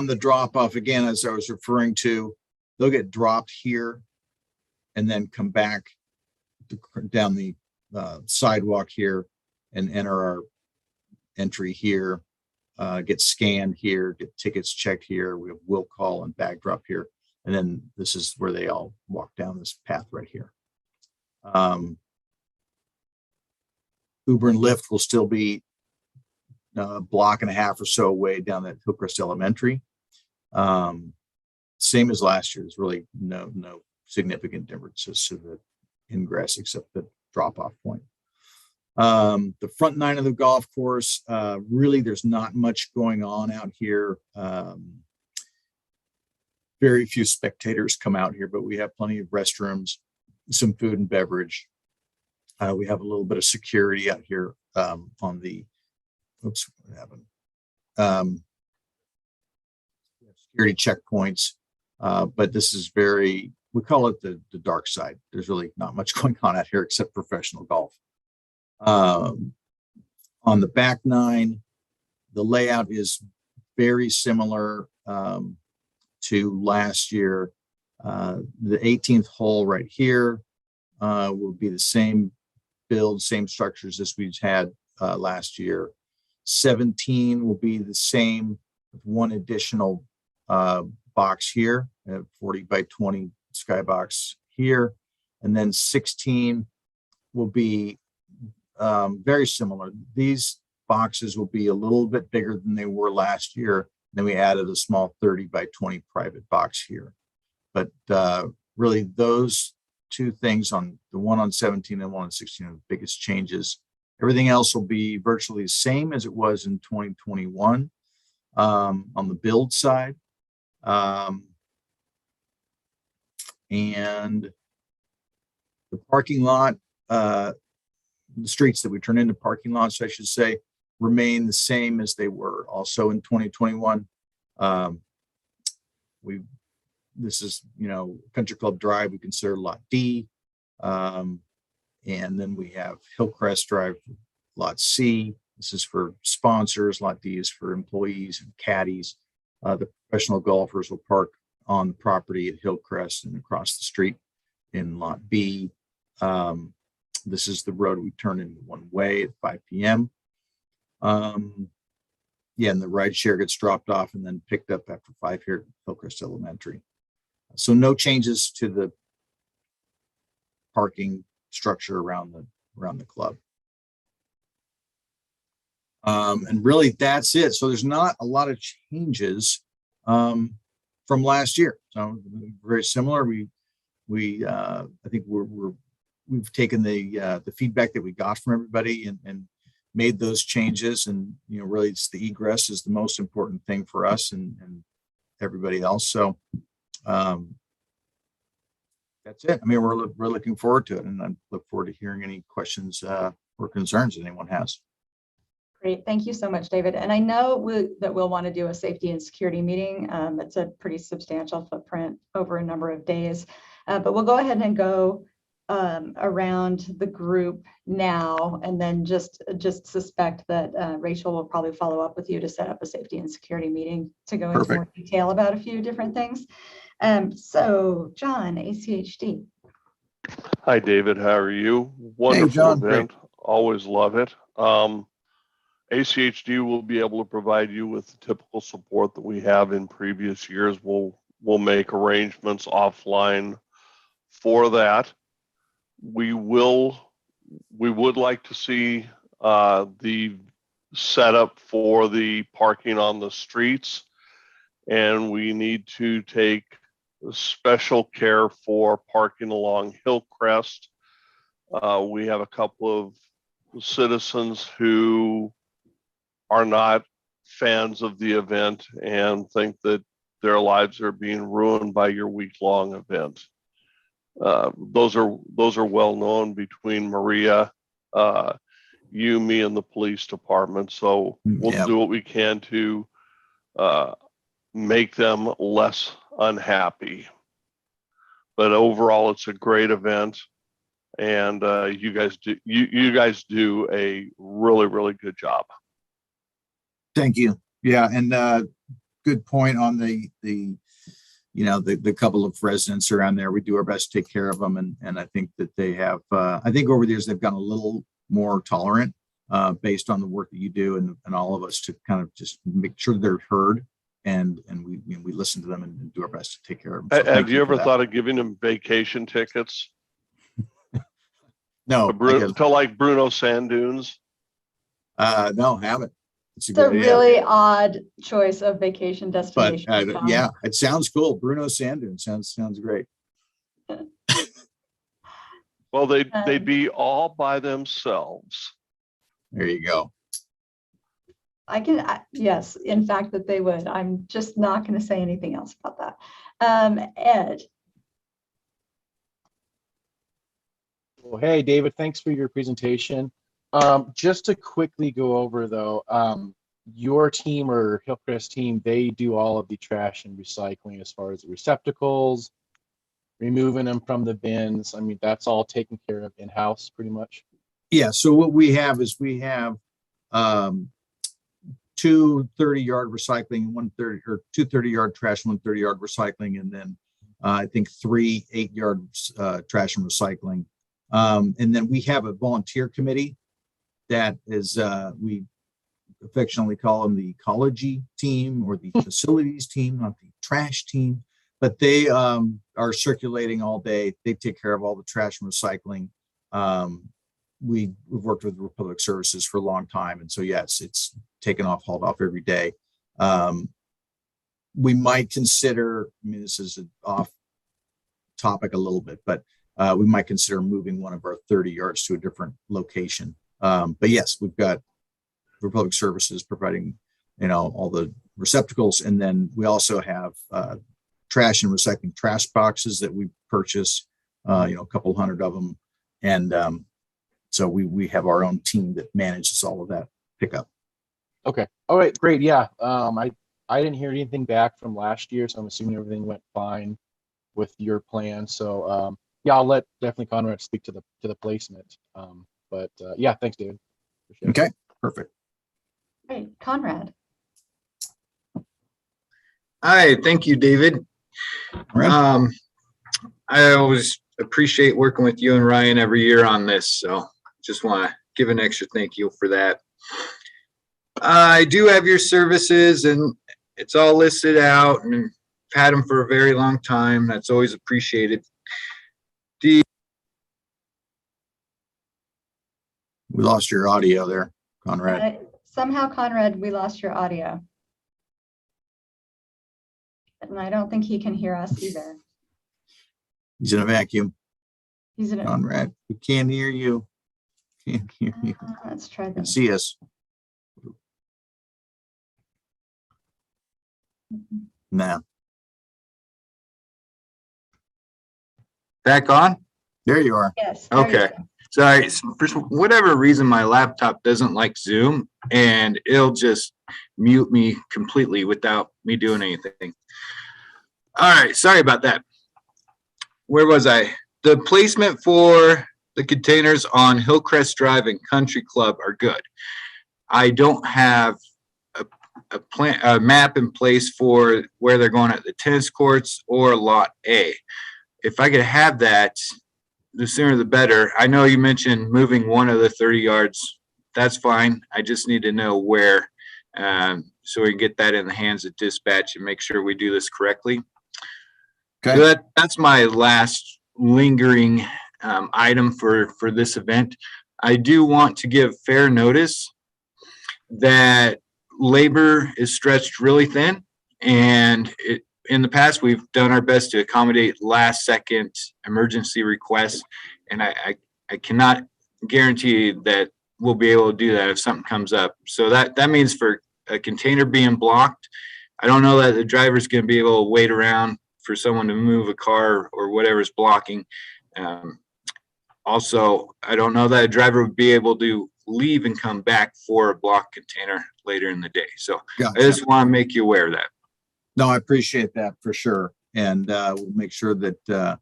the drop off, again, as I was referring to, they'll get dropped here and then come back down the sidewalk here and enter our entry here, get scanned here, get tickets checked here. We have will call and bag drop here. And then this is where they all walk down this path right here. Uber and Lyft will still be a block and a half or so away down at Hillcrest Elementary. Same as last year. There's really no significant differences to the ingress except the drop-off point. The front nine of the golf course, really there's not much going on out here. Very few spectators come out here, but we have plenty of restrooms, some food and beverage. We have a little bit of security out here on the, oops, what happened? Security checkpoints, but this is very, we call it the dark side. There's really not much going on out here except professional golf. On the back nine, the layout is very similar to last year. The 18th hole right here will be the same build, same structures as we've had last year. 17 will be the same with one additional box here, 40 by 20 skybox here. And then 16 will be very similar. These boxes will be a little bit bigger than they were last year. Then we added a small 30 by 20 private box here. But really those two things, on the one on 17 and one on 16, are the biggest changes. Everything else will be virtually the same as it was in 2021 on the build side. And the parking lot, the streets that we turn into parking lots, I should say, remain the same as they were also in 2021. This is, Country Club Drive, we consider Lot D. And then we have Hillcrest Drive, Lot C, This is for sponsors. Lot D is for employees and caddies. The professional golfers will park on the property at Hillcrest and across the street in Lot B. This is the road we turn in one way at 5 p.m. Yeah, and the ride share gets dropped off and then picked up after 5 here at Hillcrest Elementary. So no changes to the parking structure around the club. And really that's it. So there's not a lot of changes from last year. So very similar. I think we've taken the feedback that we got from everybody and made those changes. And really it's the egress is the most important thing for us and everybody else. So that's it. I mean, we're looking forward to it, and I look forward to hearing any questions or concerns anyone has. Great. Thank you so much, David. And I know that we'll want to do a safety and security meeting. It's a pretty substantial footprint over a number of days, but we'll go ahead and go around the group now, and then just suspect that Rachel will probably follow up with you to set up a safety and security meeting to go into more detail about a few different things. So John, ACHD. Hi, David. How are you? Wonderful John, event. great. Always love it. ACHD will be able to provide you with the typical support that we have in previous years. We'll make arrangements offline for that. We would like to see the setup for the parking on the streets, and we need to take special care for parking along Hillcrest. We have a couple of citizens who are not fans of the event and think that their lives are being ruined by your week-long event. Those are well known between Maria, you, me, and the police department. So we'll do what we can to make them less unhappy. But overall, it's a great event, and you guys do a really, really good job. Thank you. Yeah, and good point on the couple of residents around there. We do our best to take care of them, and I think that they have. I think over the years they've gotten a little more tolerant based on the work that you do and all of us to kind of just make sure they're heard, and we listen to them and do our best to take care of them. So have you ever thought of giving them vacation tickets? No, to like Bruno Sand Dunes. No, haven't. It's a really odd choice of vacation destination. But yeah, it sounds cool. Bruno Sand Dunes sounds great. Well, they'd be all by themselves. There you go. Yes, in fact, that they would. I'm just not going to say anything else about that. Ed. Well, hey, David, thanks for your presentation. Just to quickly go over though, your team or Hillcrest team, they do all of the trash and recycling as far as the receptacles, removing them from the bins. I mean, that's all taken care of in-house pretty much. Yeah, so what we have is two 30-yard recycling, two 30-yard trash, 1 30-yard recycling, and then I think 3 8-yard trash and recycling. And then we have a volunteer committee that is, we affectionately call them the ecology team or the facilities team, not the trash team, but they are circulating all day. They take care of all the trash and recycling. We've worked with Republic Services for a long time. And so, yes, it's taken off, hauled off every day. We might consider, I mean, this is off topic a little bit, but we might consider moving one of our 30 yards to a different location. But yes, we've got Republic Services providing, all the receptacles. And then we also have trash and recycling trash boxes that we purchase, a couple hundred of them. And so we have our own team that manages all of that pickup. Okay. All right, great. Yeah. I didn't hear anything back from last year, so I'm assuming everything went fine with your plan. So yeah, I'll let definitely Conrad speak to the placement. But yeah, thanks, David. Okay, perfect. Great, Conrad. Hi, thank you, David. I always appreciate working with you and Ryan every year on this, so just want to give an extra thank you for that. I do have your services and it's all listed out, and I've had them for a very long time. That's always appreciated. We lost your audio there, Conrad. Somehow, Conrad, we lost your audio. And I don't think he can hear us either. He's in a vacuum. He's in a Conrad, we can't hear you. Can't hear you. Let's try You can this. see us. No. Back on? There you are. Yes. there you Okay. go. Sorry, for whatever reason, my laptop doesn't like Zoom and it'll just mute me completely without me doing anything. All right, sorry about that. Where was I? The placement for the containers on Hillcrest Drive and Country Club are good. I don't have a map in place for where they're going at the tennis courts or Lot A. If I could have that, the sooner the better. I know you mentioned moving one of the 30 yards. That's fine. I just need to know where, so we can get that in the hands of dispatch and make sure we do this correctly. Okay. So that's my last lingering item for this event. I do want to give fair notice that labor is stretched really thin, and in the past, we've done our best to accommodate last second emergency requests, and I cannot guarantee that we'll be able to do that if something comes up. So that means for a container being blocked, I don't know that the driver's going to be able to wait around for someone to move a car or whatever's blocking. Also, I don't know that a driver would be able to leave and come back for a block container later in the day. So Gotcha. I just want to make you aware of that. No, I appreciate that for sure. And we'll make sure that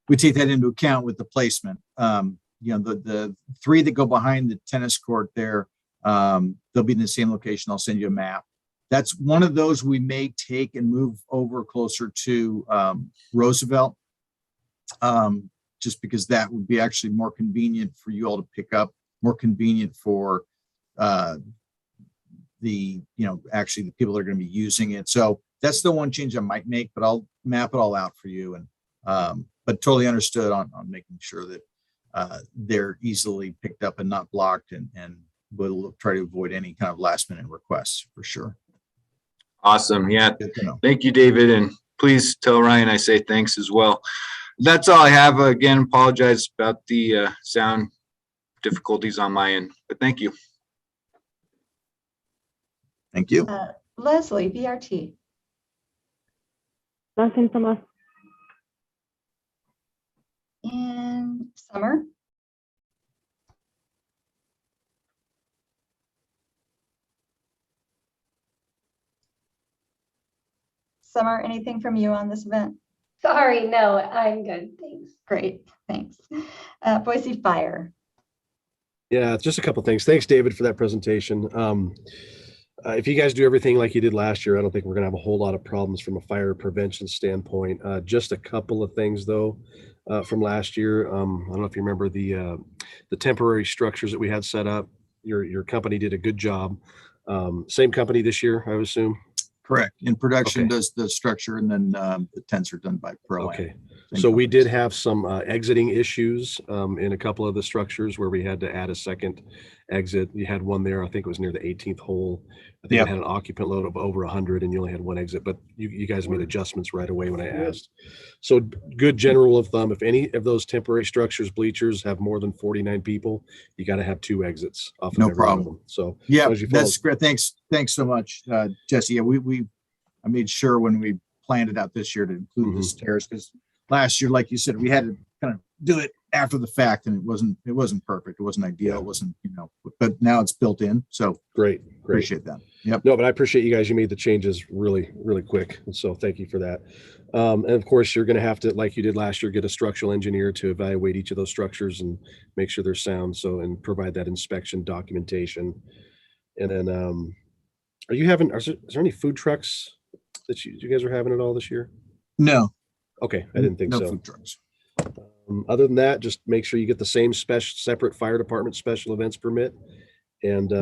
we take that into account with the placement. The 3 that go behind the tennis court there, they'll be in the same location. I'll send you a map. That's one of those we may take and move over closer to Roosevelt, just because that would be actually more convenient for you all to pick up, more convenient for actually the people that are going to be using it. So that's the one change I might make, but I'll map it all out for you. And but totally understood on making sure that they're easily picked up and not blocked, and we'll try to avoid any kind of last minute requests for sure. Awesome. Yeah. Thank you, David. And please tell Ryan I say thanks as well. That's all I have. Again, apologize about the sound difficulties on my end, but thank you. Thank you. Leslie, VRT. Nothing from us. And Summer. Summer, anything from you on this event? Sorry, no, I'm good, thanks. Great, thanks. Boise Fire. Yeah, just a couple things. Thanks, David, for that presentation. If you guys do everything like you did last year, I don't think we're going to have a whole lot of problems from a fire prevention standpoint. Just a couple of things, though, from last year. I don't know if you remember the temporary structures that we had set up. Your company did a good job. Same company this year, I would assume. Correct. In production, Okay. does the structure, and then the tents are done by Pro. Okay. So we did have some exiting issues in a couple of the structures where we had to add a second exit. You had one there, I think it was near the 18th hole. I think it had an occupant load of over 100 and you only had one exit, but you guys made adjustments right away when I asked. So good general rule of thumb, if any of those temporary structures, bleachers have more than 49 people, you got to have 2 exits off of No every one of problem. them. So Yeah, as you follow- that's great. Thanks so much, Jesse. Yeah, I made sure when we planned it out this year to include the stairs, because last year, like you said, we had to kind of do it after the fact, and it wasn't perfect. It wasn't ideal. It wasn't, but now it's built in. So great. Appreciate that. Yep. No, but I appreciate you guys. You made the changes really, really quick. And so thank you for that. And of course, you're going to have to, like you did last year, get a structural engineer to evaluate each of those structures and make sure they're sound. So, and provide that inspection documentation. And then, are there any food trucks that you guys are having at all this year? No. Okay, I didn't think No so. food trucks. Other than that, just make sure you get the same separate fire department special events permit. And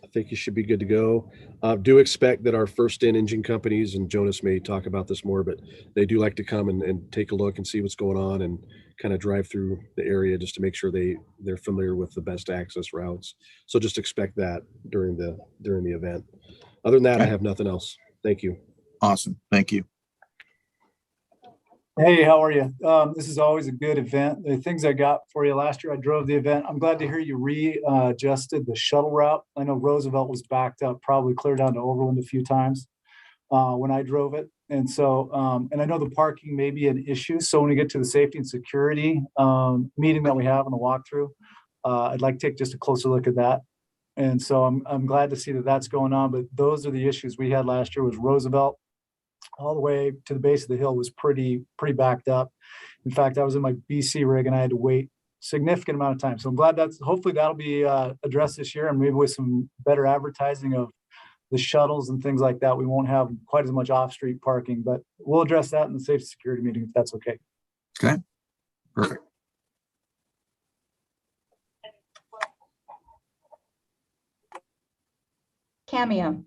I think you should be good to go. Do expect that our first in engine companies, and Jonas may talk about this more, but they do like to come and take a look and see what's going on and kind of drive through the area just to make sure they're familiar with the best access routes. So just expect that during the event. Other than that, I have nothing else. Thank you. Awesome. Thank you. Hey, how are you? This is always a good event. The things I got for you last year, I drove the event. I'm glad to hear you readjusted the shuttle route. I know Roosevelt was backed up, probably clear down to Overland a few times when I drove it. And so, and I know the parking may be an issue. So when we get to the safety and security meeting that we have on the walkthrough, I'd like to take just a closer look at that. And so I'm glad to see that that's going on. But those are the issues we had last year was Roosevelt. All the way to the base of the hill was pretty backed up. In fact, I was in my BC rig and I had to wait significant amount of time. So I'm glad hopefully that'll be addressed this year, and maybe with some better advertising of the shuttles and things like that, we won't have quite as much off-street parking, but we'll address that in the safety security meeting if that's okay. Okay, perfect. Cameo.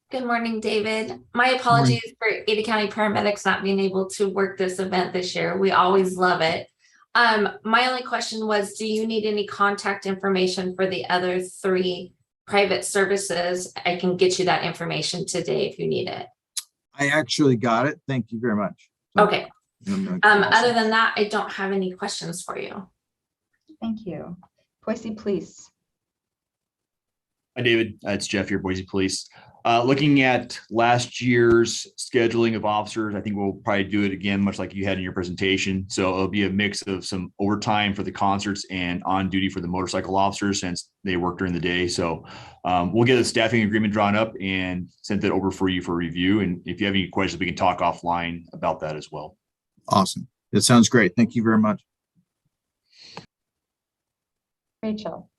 Good morning, David. My apologies for Aydah County Paramedics not being able to work this event this year. We always love it. My only question was, do you need any contact information for the other 3 private services? I can get you that information today if you need it. I actually got it. Thank you very much. Okay. Other than that, I don't have any questions for you. Thank you. Boise Police. Hi, David. It's Jeff here, Boise Police. Looking at last year's scheduling of officers, I think we'll probably do it again, much like you had in your presentation. So it'll be a mix of some overtime for the concerts and on duty for the motorcycle officers since they work during the day. So we'll get a staffing agreement drawn up and send that over for you for review. And if you have any questions, we can talk offline about that as well. Awesome. That sounds great. Thank you very much. Rachel.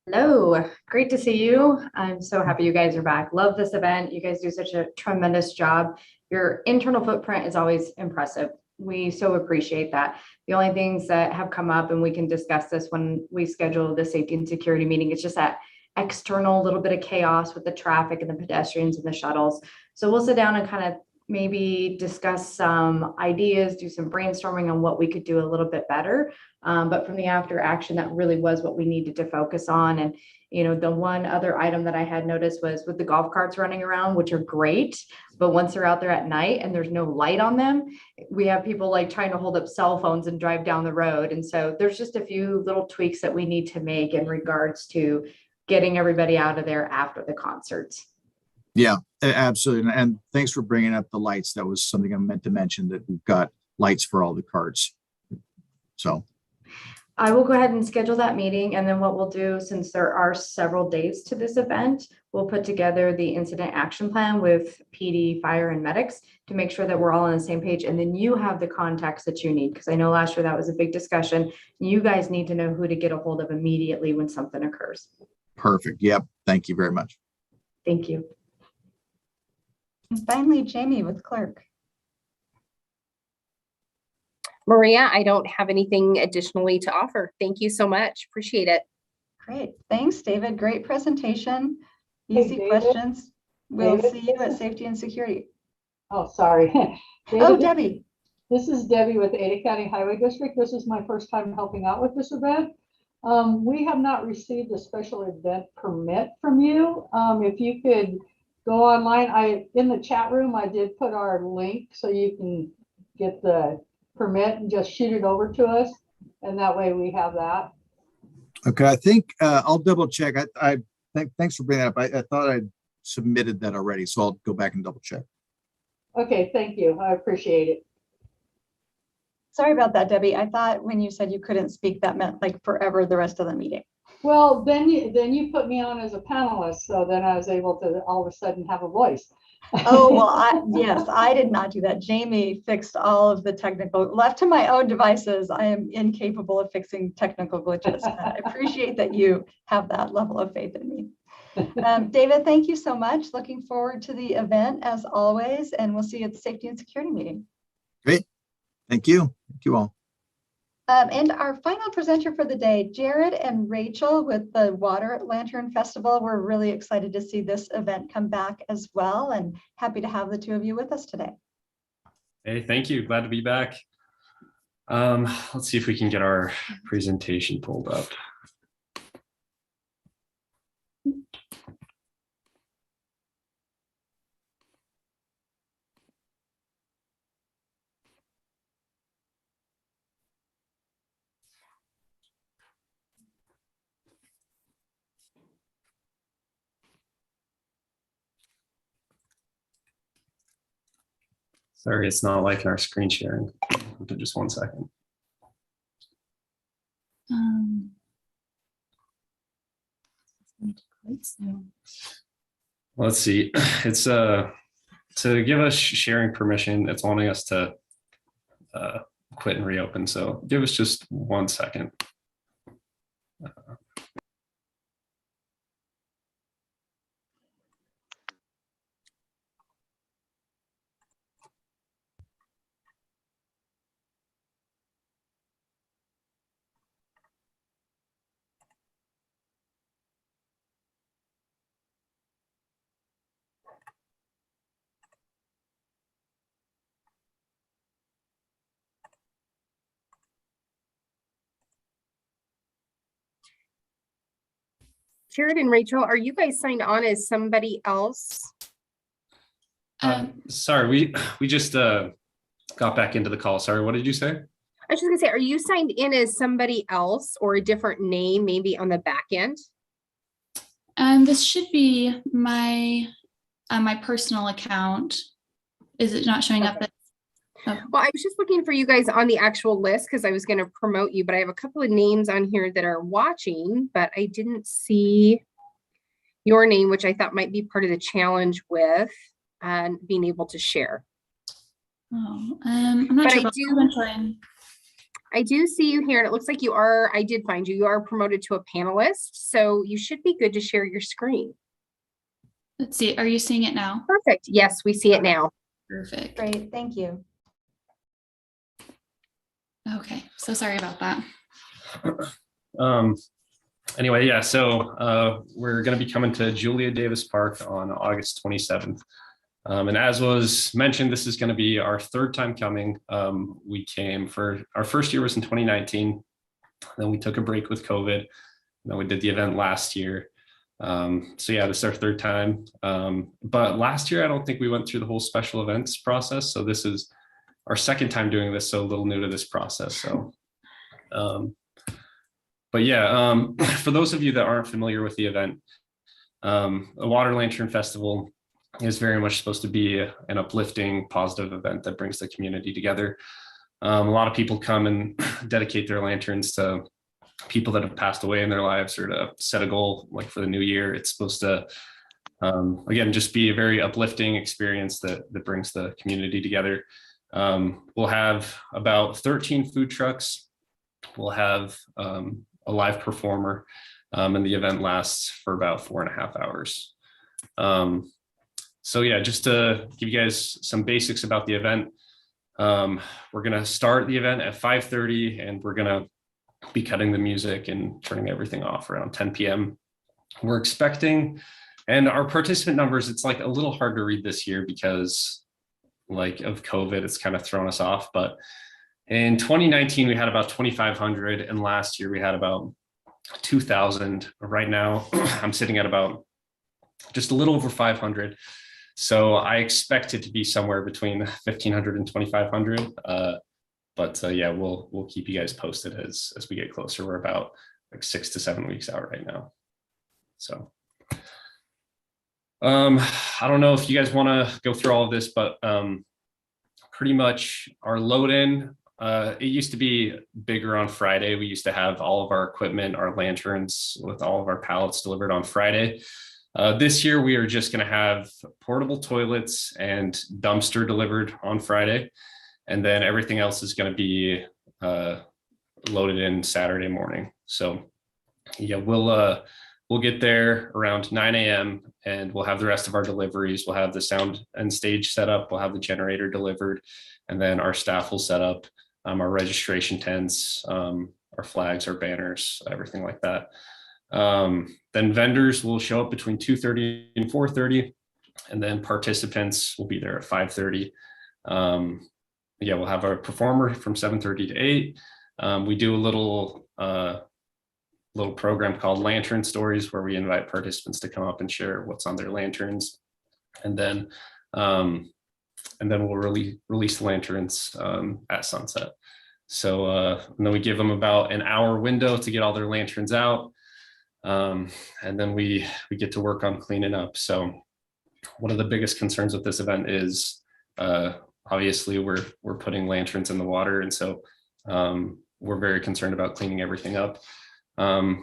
Hello, great to see you. I'm so happy you guys are back. Love this event. You guys do such a tremendous job. Your internal footprint is always impressive. We so appreciate that. The only things that have come up, and we can discuss this when we schedule the safety and security meeting, it's just that external little bit of chaos with the traffic and the pedestrians and the shuttles. So we'll sit down and kind of maybe discuss some ideas, do some brainstorming on what we could do a little bit better. But from the after action, that really was what we needed to focus on. And, you know, the one other item that I had noticed was with the golf carts running around, which are great, but once they're out there at night and there's no light on them, we have people like trying to hold up cell phones and drive down the road. And so there's just a few little tweaks that we need to make in regards to getting everybody out of there after the concerts. Yeah, absolutely. And thanks for bringing up the lights. That was something I meant to mention, that we've got lights for all the carts. So I will go ahead and schedule that meeting. And then what we'll do, since there are several days to this event, we'll put together the incident action plan with PD, fire, and medics to make sure that we're all on the same page. And then you have the contacts that you need, because I know last year that was a big discussion. You guys need to know who to get a hold of immediately when something occurs. perfect. Yep. Thank you very much. Thank you. And finally, Jamie with clerk. Maria, I don't have anything additionally to offer. Thank you so much. Appreciate it. Great. Thanks, David. Great presentation. Hey, Easy David. questions. We'll David, see you at Safety and Security. Oh, sorry. David, Oh, Debbie. This is Debbie with Aydah County Highway District. This is my first time helping out with this event. We have not received a special event permit from you. If you could go online, in the chat room, I did put our link so you can get the permit and just shoot it over to us. And that way we have that. Okay, I think I'll double check. I thanks for bringing that up. I thought I'd submitted that already, so I'll go back and double check. Okay, thank you. I appreciate it. Sorry about that, Debbie. I thought when you said you couldn't speak, that meant like forever the rest of the meeting. Well, then you put me on as a panelist, so then I was able to all of a sudden have a voice. Oh, well, yes, I did not do that. Jamie fixed all of the technical. Left to my own devices, I am incapable of fixing technical glitches. I appreciate that you have that level of faith in me. David, thank you so much. Looking forward to the event as always, and we'll see you at the safety and security meeting. Great. Thank you. Thank you all. And our final presenter for the day, Jared and Rachel with the Water Lantern Festival. We're really excited to see this event come back as well, and happy to have the two of you with us today. Hey, thank you. Glad to be back. Let's see if we can get our presentation pulled up. Sorry, it's not liking our screen sharing. Just 1 second. Let's see. It's to give us sharing permission. It's wanting us to quit and reopen. So give us just 1 second. Jared and Rachel, are you guys signed on as somebody else? Sorry, we just got back into the call. Sorry, what did you say? I was just gonna say, are you signed in as somebody else or a different name, maybe on the back end? This should be my my personal account. Is it not showing up? Well, I was just looking for you guys on the actual list because I was going to promote you, but I have a couple of names on here that are watching, but I didn't see your name, which I thought might be part of the challenge with being able to share. Oh, I'm not sure. I do see you here, and it looks like you are. I did find you. You are promoted to a panelist, so you should be good to share your screen. Let's see. Are you seeing it now? Perfect. Yes, we see it now. Perfect. Great. Thank you. Okay. So sorry about that. Anyway, yeah, so we're going to be coming to Julia Davis Park on August 27th. And as was mentioned, this is going to be our third time coming. We came for our first year was in 2019. Then we took a break with COVID. And then we did the event last year. So yeah, this is our third time. But last year, I don't think we went through the whole special events process. So this is our second time doing this, so a little new to this process. So, but yeah, for those of you that aren't familiar with the event, the Water Lantern Festival is very much supposed to be an uplifting, positive event that brings the community together. A lot of people come and dedicate their lanterns to people that have passed away in their lives or to set a goal like for the new year. It's supposed to, again, just be a very uplifting experience that brings the community together. We'll have about 13 food trucks. We'll have a live performer, and the event lasts for about 4.5 hours. So yeah, just to give you guys some basics about the event, we're gonna start the event at 5:30, and we're gonna be cutting the music and turning everything off around 10 p.m. We're expecting, and our participant numbers, it's like a little hard to read this year because like of COVID, it's kind of thrown us off. But in 2019, we had about 2,500, and last year we had about 2,000. Right now, I'm sitting at about just a little over 500. So I expect it to be somewhere between 1,500 and 2,500. But yeah, we'll keep you guys posted as we get closer. We're about like 6 to 7 weeks out right now. So I don't know if you guys want to go through all of this, but pretty much our load in, it used to be bigger on Friday. We used to have all of our equipment, our lanterns with all of our pallets delivered on Friday. This year, we are just going to have portable toilets and dumpster delivered on Friday. And then everything else is going to be loaded in Saturday morning. So yeah, we'll get there around 9 a.m. and we'll have the rest of our deliveries. We'll have the sound and stage set up. We'll have the generator delivered, and then our staff will set up our registration tents, our flags, our banners, everything like that. Then vendors will show up between 2:30 and 4:30, and then participants will be there at 5:30. Yeah, we'll have our performer from 7:30 to 8. We do a little program called Lantern Stories, where we invite participants to come up and share what's on their lanterns, and then we'll release the lanterns at sunset. So and then we give them about an hour window to get all their lanterns out, and then we get to work on cleaning up. So one of the biggest concerns with this event is obviously we're putting lanterns in the water, and so we're very concerned about cleaning everything up.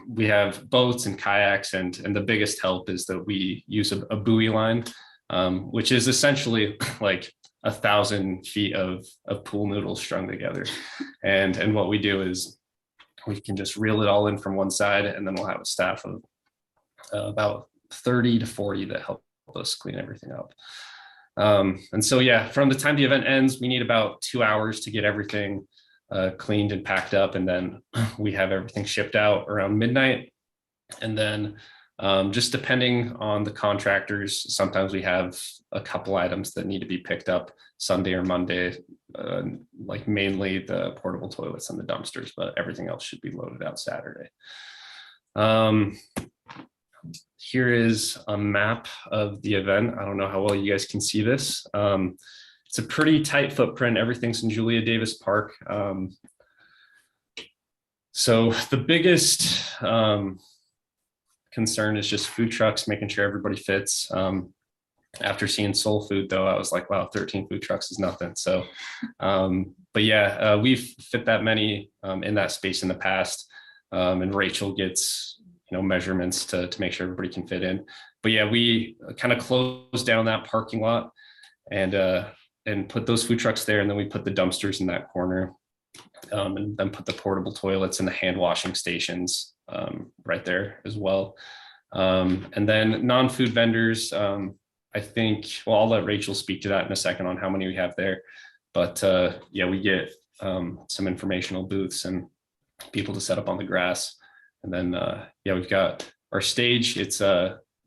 We have boats and kayaks, and the biggest help is that we use a buoy line, which is essentially like 1,000 feet of pool noodles strung together. And what we do is we can just reel it all in from one side, and then we'll have a staff of about 30 to 40 that help us clean everything up. And so, yeah, from the time the event ends, we need about 2 hours to get everything cleaned and packed up, and then we have everything shipped out around midnight. And then just depending on the contractors, sometimes we have a couple items that need to be picked up Sunday or Monday, like mainly the portable toilets and the dumpsters, but everything else should be loaded out Saturday. Here is a map of the event. I don't know how well you guys can see this. It's a pretty tight footprint. Everything's in Julia Davis Park. So the biggest concern is just food trucks, making sure everybody fits. After seeing Soul Food, though, I was like, wow, 13 food trucks is nothing. So, but yeah, we've fit that many in that space in the past. And Rachel gets, measurements to make sure everybody can fit in. But yeah, we kind of closed down that parking lot and put those food trucks there, and then we put the dumpsters in that corner, and then put the portable toilets and the hand washing stations right there as well. And then non-food vendors, I think, well, I'll let Rachel speak to that in a second on how many we have there. But yeah, we get some informational booths and people to set up on the grass. And then, yeah, we've got our stage. It's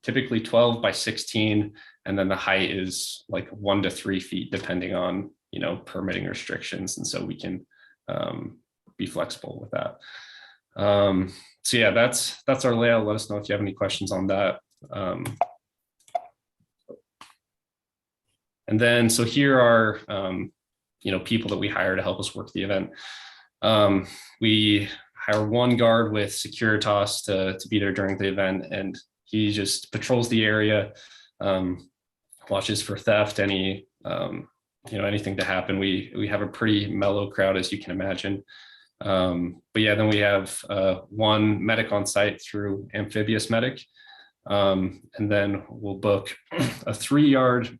typically 12 by 16. And then the height is like 1 to 3 feet, depending on, permitting restrictions. And so we can be flexible with that. So yeah, that's our layout. Let us know if you have any questions on that. And then, so here are, people that we hire to help us work the event. We hire one guard with Securitas to be there during the event, and he just patrols the area, watches for theft, anything to happen. We have a pretty mellow crowd, as you can imagine. But yeah, then we have one medic on site through Amphibious Medic. And then we'll book a 3-yard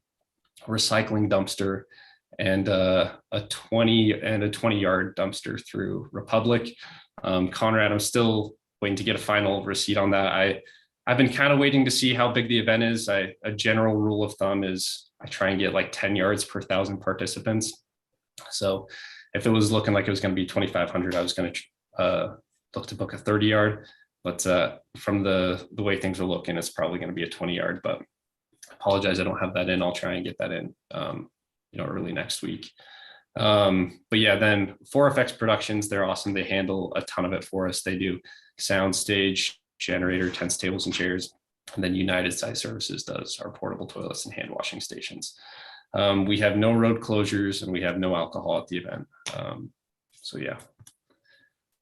recycling dumpster and a 20-yard dumpster through Republic. Conrad, I'm still waiting to get a final receipt on that. I've been kind of waiting to see how big the event is. A general rule of thumb is I try and get like 10 yards per 1,000 participants. So if it was looking like it was going to be 2,500, I was going to look to book a 30-yard. But from the way things are looking, it's probably going to be a 20-yard. But I apologize, I don't have that in. I'll try and get that in, early next week. But yeah, then 4FX Productions, they're awesome. They handle a ton of it for us. They do sound stage, generator, tents, tables, and chairs. And then United Site Services does our portable toilets and hand washing stations. We have no road closures and we have no alcohol at the event. So yeah.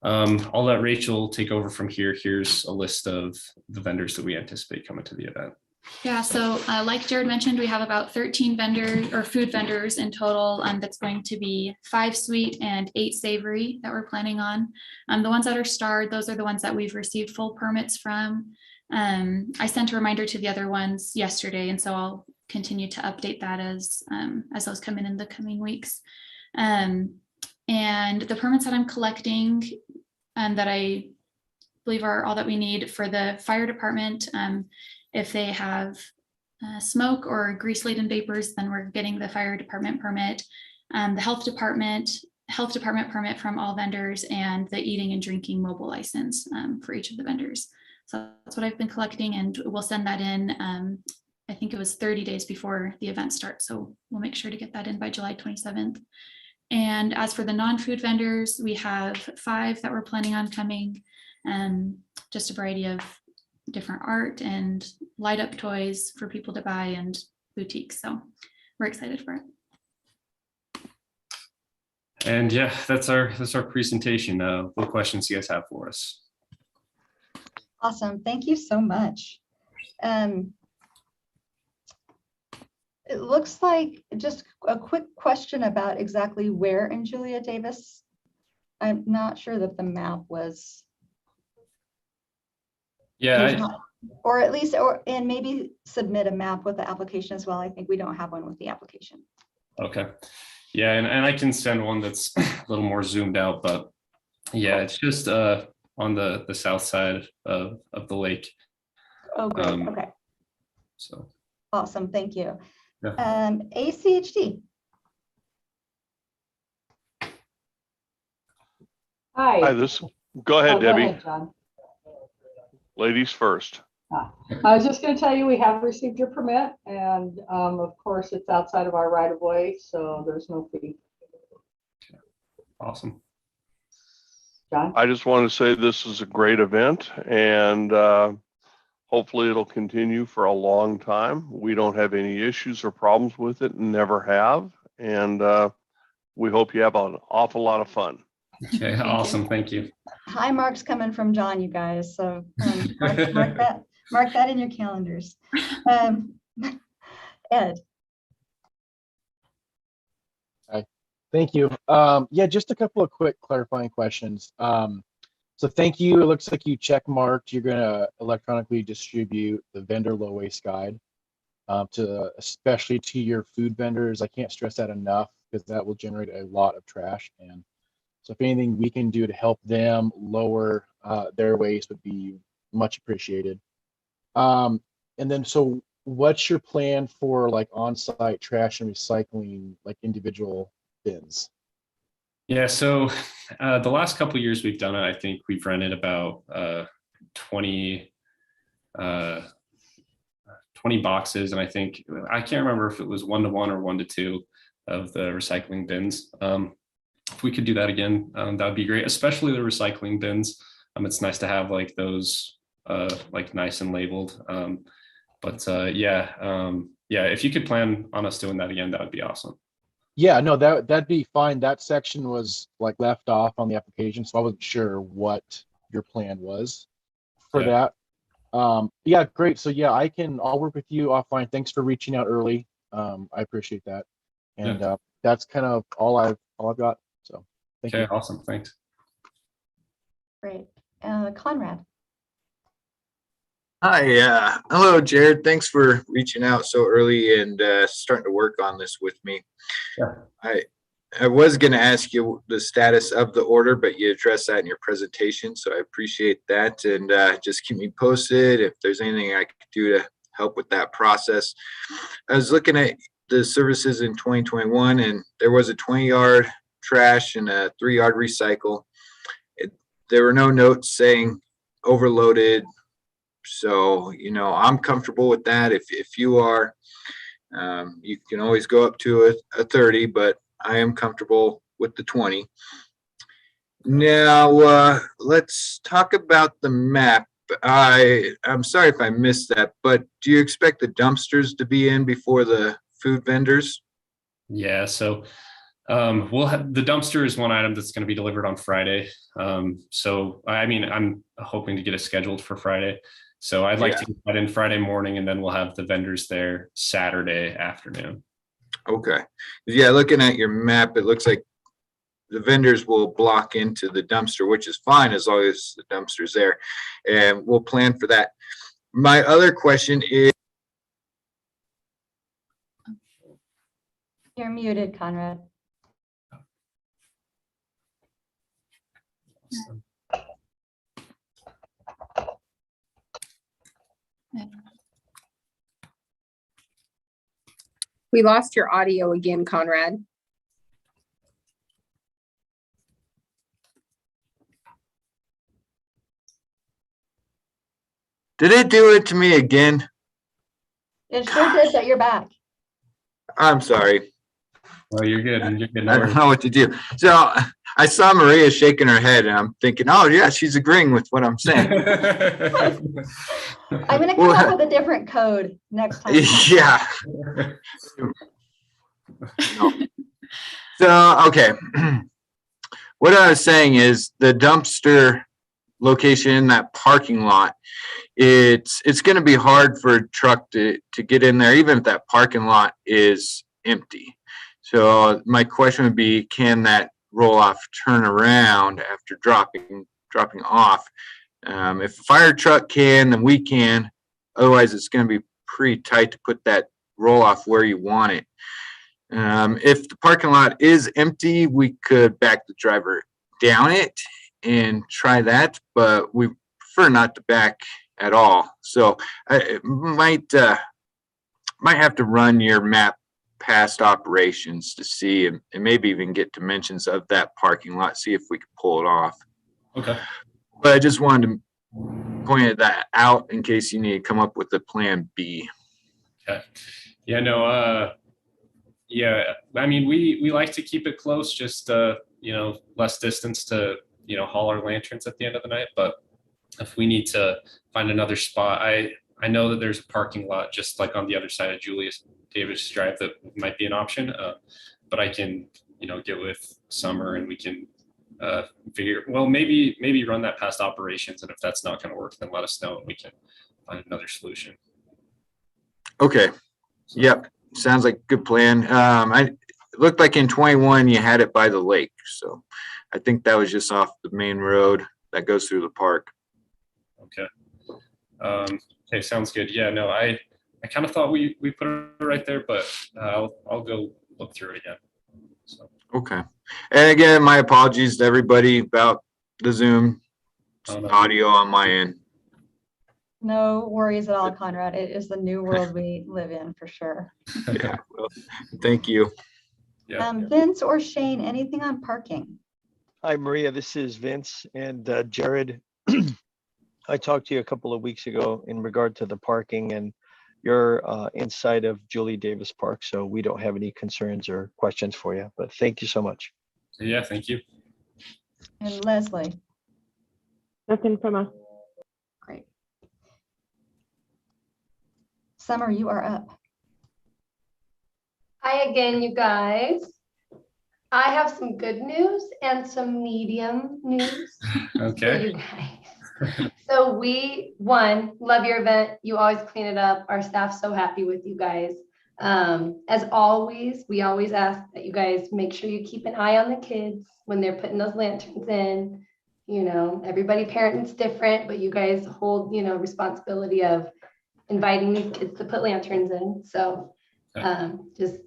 I'll let Rachel take over from here. Here's a list of the vendors that we anticipate coming to the event. Yeah, so like Jared mentioned, we have about 13 vendors or food vendors in total. That's going to be 5 sweet and 8 savory that we're planning on. The ones that are starred, those are the ones that we've received full permits from. I sent a reminder to the other ones yesterday, and so I'll continue to update that as those come in the coming weeks. And the permits that I'm collecting and that I believe are all that we need for the fire department, if they have smoke or grease-laden vapors, then we're getting the fire department permit, the health department permit from all vendors, and the eating and drinking mobile license for each of the vendors. So that's what I've been collecting, and we'll send that in. I think it was 30 days before the event starts. So we'll make sure to get that in by July 27th. And as for the non-food vendors, we have 5 that we're planning on coming, just a variety of different art and light up toys for people to buy and boutiques. So we're excited for it. And yeah, that's our presentation. What questions do you guys have for us? Awesome. Thank you so much. It looks like just a quick question about exactly where in Julia Davis. I'm not sure that the map was. Yeah. Or at least, and maybe submit a map with the application as well. I think we don't have one with the application. Okay. Yeah, and I can send one that's a little more zoomed out, but yeah, it's just on the south side of the lake. Oh, great. Okay. So Awesome. Thank you. Yeah. ACHD. Hi. Hi, go ahead, Oh, Debbie. Go ahead, John. Ladies first. I was just going to tell you, we have received your permit, and of course it's outside of our right of way, so there's no fee. Awesome. John? I just want to say this is a great event, and hopefully it'll continue for a long time. We don't have any issues or problems with it, and never have. And we hope you have an awful lot of fun. Okay, awesome. Thank you. High marks coming from John, you guys. So mark that in your calendars. Ed. Hi. Thank you. Yeah, just a couple of quick clarifying questions. So thank you. It looks like you check marked. You're going to electronically distribute the vendor low waste guide especially to your food vendors. I can't stress that enough because that will generate a lot of trash. And so if anything we can do to help them lower their waste would be much appreciated. And then, so what's your plan for like on-site trash and recycling, like individual bins? Yeah, so the last couple of years we've done it, I think we've rented about 20 boxes, and I can't remember if it was 1-to-1 or 1-to-2 of the recycling bins. If we could do that again, that would be great, especially the recycling bins. It's nice to have like those like nice and labeled. Yeah, if you could plan on us doing that again, that would be awesome. Yeah, no, that'd be fine. That section was like left off on the application, so I wasn't sure what your plan was for that. Yeah, great. So yeah, I'll work with you offline. Thanks for reaching out early. I appreciate that. And that's kind of all I've got. So thank you. Awesome. Thanks. Great. Conrad. Hi, hello, Jared. Thanks for reaching out so early and starting to work on this with me. Yeah. I was going to ask you the status of the order, but you addressed that in your presentation, so I appreciate that. And just keep me posted if there's anything I could do to help with that process. I was looking at the services in 2021, and there was a 20-yard trash and a 3-yard recycle. There were no notes saying overloaded. So, I'm comfortable with that. If you are, you can always go up to a 30, but I am comfortable with the 20. Now, let's talk about the map. I'm sorry if I missed that, but do you expect the dumpsters to be in before the food vendors? Yeah, so we'll have the dumpster is one item that's going to be delivered on Friday. So I mean, I'm hoping to get it scheduled for Friday. So I'd like to get that in Friday morning, and then we'll have the vendors there Saturday afternoon. Okay. Yeah, looking at your map, it looks like the vendors will block into the dumpster, which is fine as long as the dumpster's there. And we'll plan for that. My other question is, You're muted, Conrad. We lost your audio again, Conrad. did it do it to me again? It sure did, but you're back. I'm sorry. Oh, you're good. You're good. I don't know what to do. So I saw Maria shaking her head and I'm thinking, oh yeah, she's agreeing with what I'm saying. I'm gonna come up with a different code next time. Yeah. No. So, okay. What I was saying is the dumpster location in that parking lot, it's going to be hard for a truck to get in there, even if that parking lot is empty. So my question would be, can that roll off turn around after dropping off? If a fire truck can, then we can. Otherwise, it's going to be pretty tight to put that roll off where you want it. If the parking lot is empty, we could back the driver down it and try that, but we prefer not to back at all. So I might have to run your map past operations to see and maybe even get dimensions of that parking lot, see if we can pull it off. Okay. But I just wanted to point that out in case you need to come up with a plan B. Okay. Yeah, no, yeah, I mean, we like to keep it close, just, less distance to, haul our lanterns at the end of the night. But if we need to find another spot, I know that there's a parking lot just like on the other side of Julius Davis Drive that might be an option. But I can, get with Summer and we can maybe run that past operations. And if that's not going to work, then let us know and we can find another solution. Okay. Yep. Sounds like a good plan. It looked like in 21 you had it by the lake, so I think that was just off the main road that goes through the park. Okay. Okay, sounds good. Yeah, no, I kind of thought we put it right there, but I'll go look through it again. So. Okay. And again, my apologies to everybody about the Zoom audio on my end. No worries at all, Conrad. It is the new world we live in for sure. Yeah. Well, thank you. Yeah. Vince or Shane, anything on parking? Hi, Maria. This is Vince and Jared. I talked to you a couple of weeks ago in regard to the parking, and you're inside of Julie Davis Park, so we don't have any concerns or questions for you. But thank you so much. Yeah, thank you. And Leslie. Nothing from us. Great. Summer, you are up. Hi again, you guys. I have some good news and some medium news Okay. for you guys. So we, love your event. You always clean it up. Our staff's so happy with you guys. As always, we always ask that you guys make sure you keep an eye on the kids when they're putting those lanterns in. Everybody parent's different, but you guys hold, responsibility of inviting these kids to put lanterns in. So just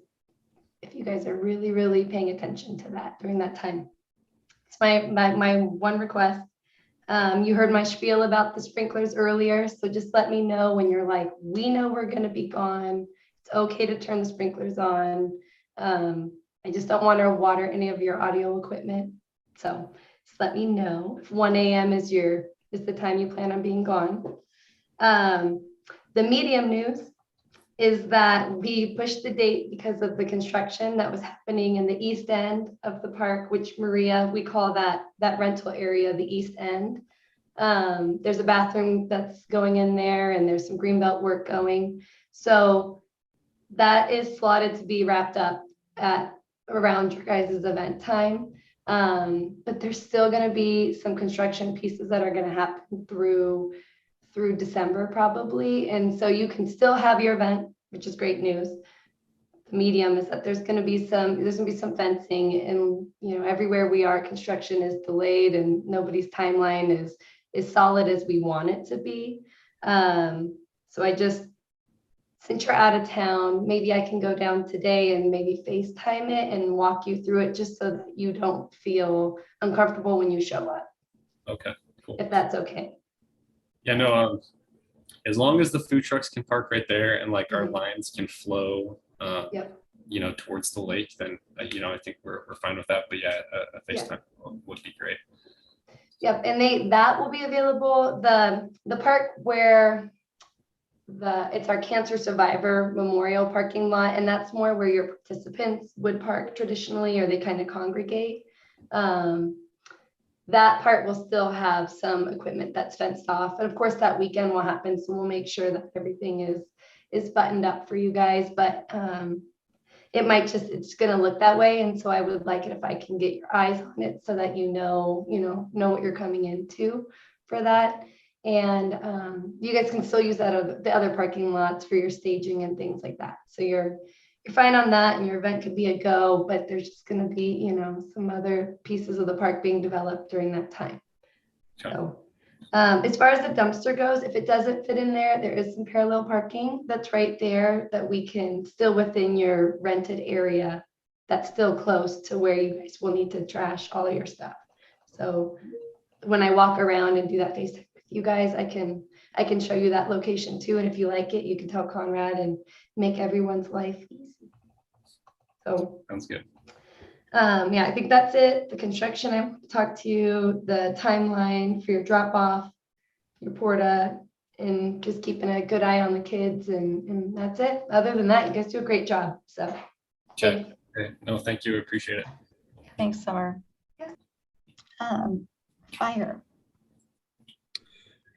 if you guys are really, really paying attention to that during that time. It's my one request. You heard my spiel about the sprinklers earlier, so just let me know when you're like, we know we're going to be gone. It's okay to turn the sprinklers on. I just don't want to water any of your audio equipment. So just let me know if 1 a.m. is the time you plan on being gone. The medium news is that we pushed the date because of the construction that was happening in the east end of the park, which Maria, we call that rental area, the east end. There's a bathroom that's going in there and there's some greenbelt work going. So that is slotted to be wrapped up at around your guys' event time. But there's still going to be some construction pieces that are going to happen through December probably. And so you can still have your event, which is great news. The medium is that there's going to be some fencing, and everywhere we are, construction is delayed and nobody's timeline is solid as we want it to be. So I just, since you're out of town, maybe I can go down today and maybe FaceTime it and walk you through it just so that you don't feel uncomfortable when you show up. Okay, cool. If that's okay. Yeah, no, as long as the food trucks can park right there and like our lines can flow, Yep. you know, towards the lake, then, you know, I think we're fine with that. But yeah, a FaceTime would be great. Yep, and that will be available. The park where it's our cancer survivor memorial parking lot, and that's more where your participants would park traditionally, or they kind of congregate. That part will still have some equipment that's fenced off, and of course that weekend will happen, so we'll make sure that everything is buttoned up for you guys. But it might just, it's going to look that way, and so I would like it if I can get your eyes on it so that you know what you're coming into for that. And you guys can still use the other parking lots for your staging and things like that. So you're fine on that, and your event could be a go, but there's just going to be, some other pieces of the park being developed during that time. Okay. So as far as the dumpster goes, if it doesn't fit in there, there is some parallel parking that's right there that we can still within your rented area, that's still close to where you guys will need to trash all of your stuff. So when I walk around and do that FaceTime with you guys, I can show you that location too. And if you like it, you can tell Conrad and make everyone's life easy. So sounds good. Yeah, I think that's it. The construction, I talked to you, the timeline for your drop off, your porta, and just keeping a good eye on the kids, and that's it. Other than that, you guys do a great job. So okay. No, thank you. Appreciate it. Thanks, Summer. Fire.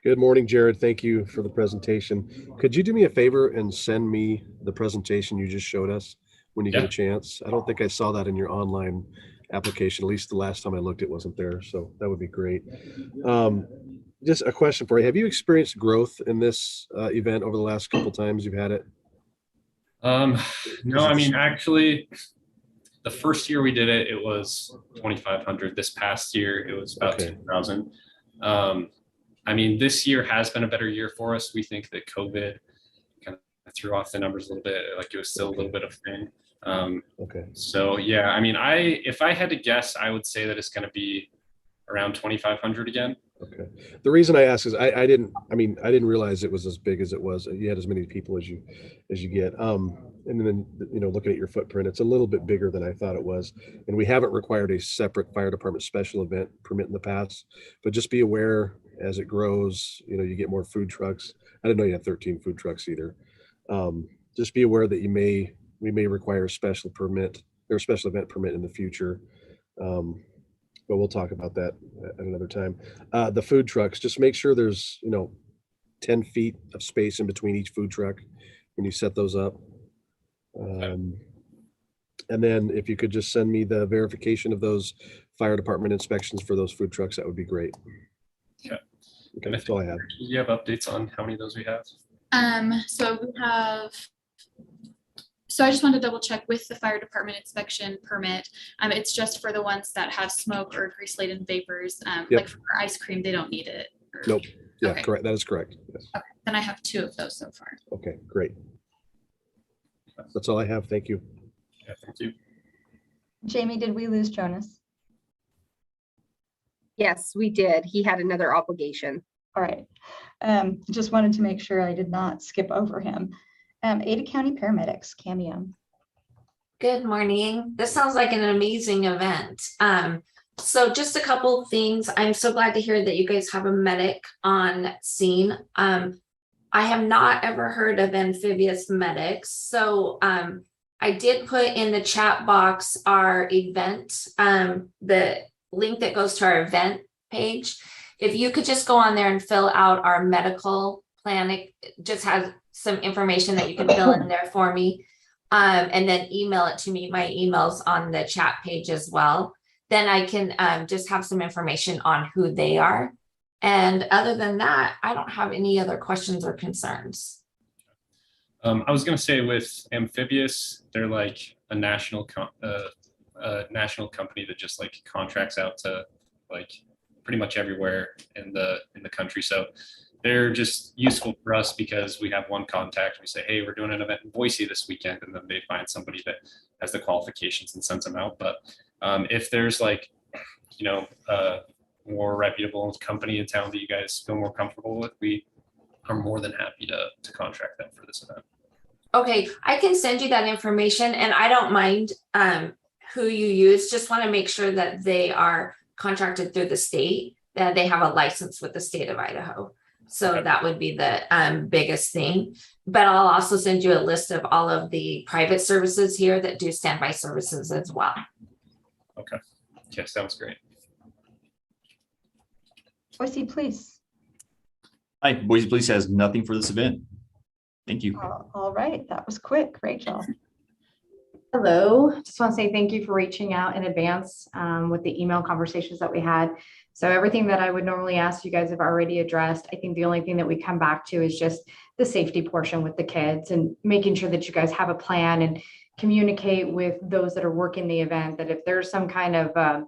Good morning, Jared. Thank you for the presentation. Could you do me a favor and send me the presentation you just showed us when you get a chance? I don't think I saw that in your online application. At least the last time I looked, it wasn't there. So that would be great. Just a question for you. Have you experienced growth in this event over the last couple times you've had it? No, I mean, actually, the first year we did it, it was 2,500. This past year, it was about 2,000. I mean, this year has been a better year for us. We think that COVID kind of threw off the numbers a little bit. Like it was still a little bit of a thing. So yeah, I mean, if I had to guess, I would say that it's going to be around 2,500 again. Okay. The reason I ask is I didn't realize it was as big as it was. You had as many people as you get. And then, looking at your footprint, it's a little bit bigger than I thought it was. And we haven't required a separate fire department special event permit in the past, but just be aware as it grows, you get more food trucks. I didn't know you had 13 food trucks either. Just be aware that we may require a special permit or a special event permit in the future. But we'll talk about that at another time. The food trucks, just make sure there's, 10 feet of space in between each food truck when you set those up. And then if you could just send me the verification of those fire department inspections for those food trucks, that would be great. Okay. Okay, that's all I have. Do you have updates on how many of those we have? So I just wanted to double check with the fire department inspection permit. It's just for the ones that have smoke or grease laden vapors. Like for ice cream, they don't need it. Nope. Yeah, okay. Correct. That is correct. Yes. Okay. Then I have 2 of those so far. Okay, great. That's all I have. Thank you. Yeah, thank you. Jamie, did we lose Jonas? Yes, we did. He had another obligation. All right. Just wanted to make sure I did not skip over him. Aydah County Paramedics, Cameo. Good morning. This sounds like an amazing event. So just a couple of things. I'm so glad to hear that you guys have a medic on scene. I have not ever heard of amphibious medics. So I did put in the chat box our event, the link that goes to our event page. If you could just go on there and fill out our medical plan, it just has some information that you can fill in there for me, and then email it to me. My email's on the chat page as well. Then I can just have some information on who they are. And other than that, I don't have any other questions or concerns. I was going to say with amphibious, they're like a national company that just like contracts out to like pretty much everywhere in the country. So they're just useful for us because we have one contact. We say, hey, we're doing an event in Boise this weekend, and then they find somebody that has the qualifications and sends them out. But if there's like, a more reputable company in town that you guys feel more comfortable with, we are more than happy to contract them for this event. Okay, I can send you that information, and I don't mind who you use. Just want to make sure that they are contracted through the state, that they have a license with the state of Idaho. So that would be the biggest thing. But I'll also send you a list of all of the private services here that do standby services as well. Okay, sounds great. Boise, please. Hi, Boise Police has nothing for this event. Thank you. All right, that was quick. Rachel. Hello, just want to say thank you for reaching out in advance with the email conversations that we had. So everything that I would normally ask you guys have already addressed. I think the only thing that we come back to is just the safety portion with the kids and making sure that you guys have a plan and communicate with those that are working the event, that if there's some kind of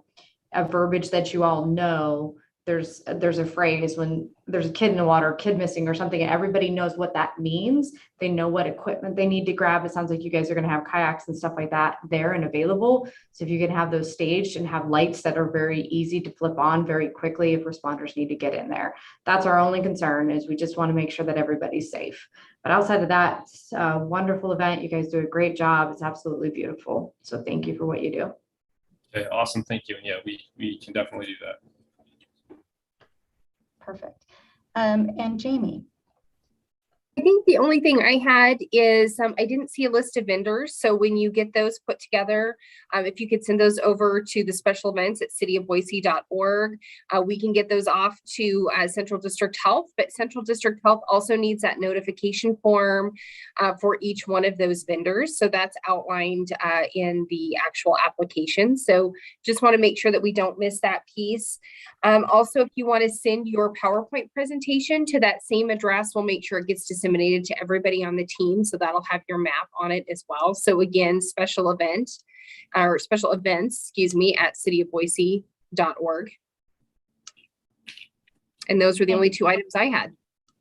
a verbiage that you all know, there's a phrase when there's a kid in the water, kid missing or something, and everybody knows what that means. They know what equipment they need to grab. It sounds like you guys are going to have kayaks and stuff like that there and available. So if you can have those staged and have lights that are very easy to flip on very quickly if responders need to get in there. That's our only concern, is we just want to make sure that everybody's safe. But outside of that, it's a wonderful event. You guys do a great job. It's absolutely beautiful. So thank you for what you do. Okay, awesome. Thank you. And yeah, we can definitely do that. Perfect. And Jamie. I think the only thing I had is I didn't see a list of vendors. So when you get those put together, if you could send those over to the special events at cityofboise.org, we can get those off to Central District Health. But Central District Health also needs that notification form for each one of those vendors. So that's outlined in the actual application. So just want to make sure that we don't miss that piece. Also, if you want to send your PowerPoint presentation to that same address, we'll make sure it gets disseminated to everybody on the team. So that'll have your map on it as well. So again, special events, excuse me, at cityofboise.org. And those were the only two items I had.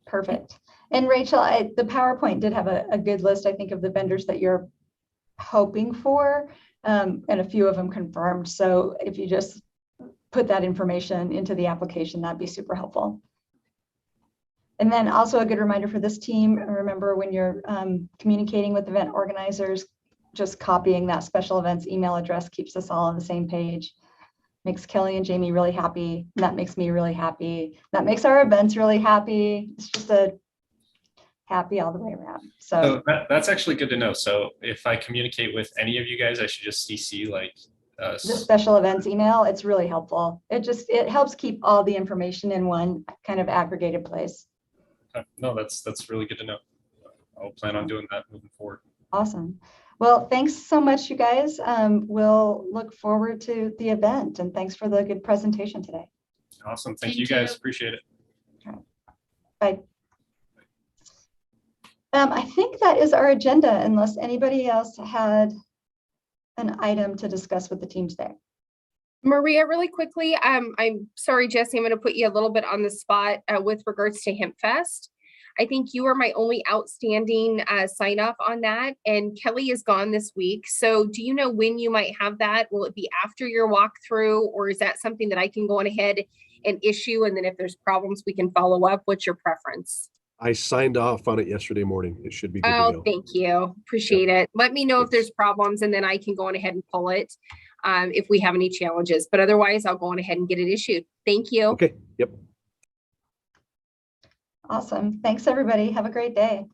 Perfect. And Rachel, the PowerPoint did have a good list, I think, of the vendors that you're hoping for, and a few of them confirmed. So if you just put that information into the application, that'd be super helpful. And then also a good reminder for this team, remember when you're communicating with event organizers, just copying that special events email address keeps us all on the same page. Makes Kelly and Jamie really happy. And that makes me really happy. That makes our events really happy. It's just a happy all the way around. So that's actually good to know. So if I communicate with any of you guys, I should just CC like the special events email. It's really helpful. It helps keep all the information in one kind of aggregated place. No, that's really good to know. I'll plan on doing that moving forward. Awesome. Well, thanks so much, you guys. We'll look forward to the event, and thanks for the good presentation today. Awesome. Thank you guys. Appreciate it. All right. Bye. I think that is our agenda, unless anybody else had an item to discuss with the team today. Maria, really quickly, I'm sorry, Jesse, I'm going to put you a little bit on the spot with regards to Hemp Fest. I think you are my only outstanding sign off on that, and Kelly is gone this week. So do you know when you might have that? Will it be after your walkthrough, or is that something that I can go on ahead and issue? And then if there's problems, we can follow up. What's your preference? I signed off on it yesterday morning. It should be good to go. Thank you. Appreciate it. Let me know if there's problems, and then I can go on ahead and pull it if we have any challenges. But otherwise, I'll go on ahead and get it issued. Thank you. Okay. Yep. Awesome. Thanks, everybody. Have a great day.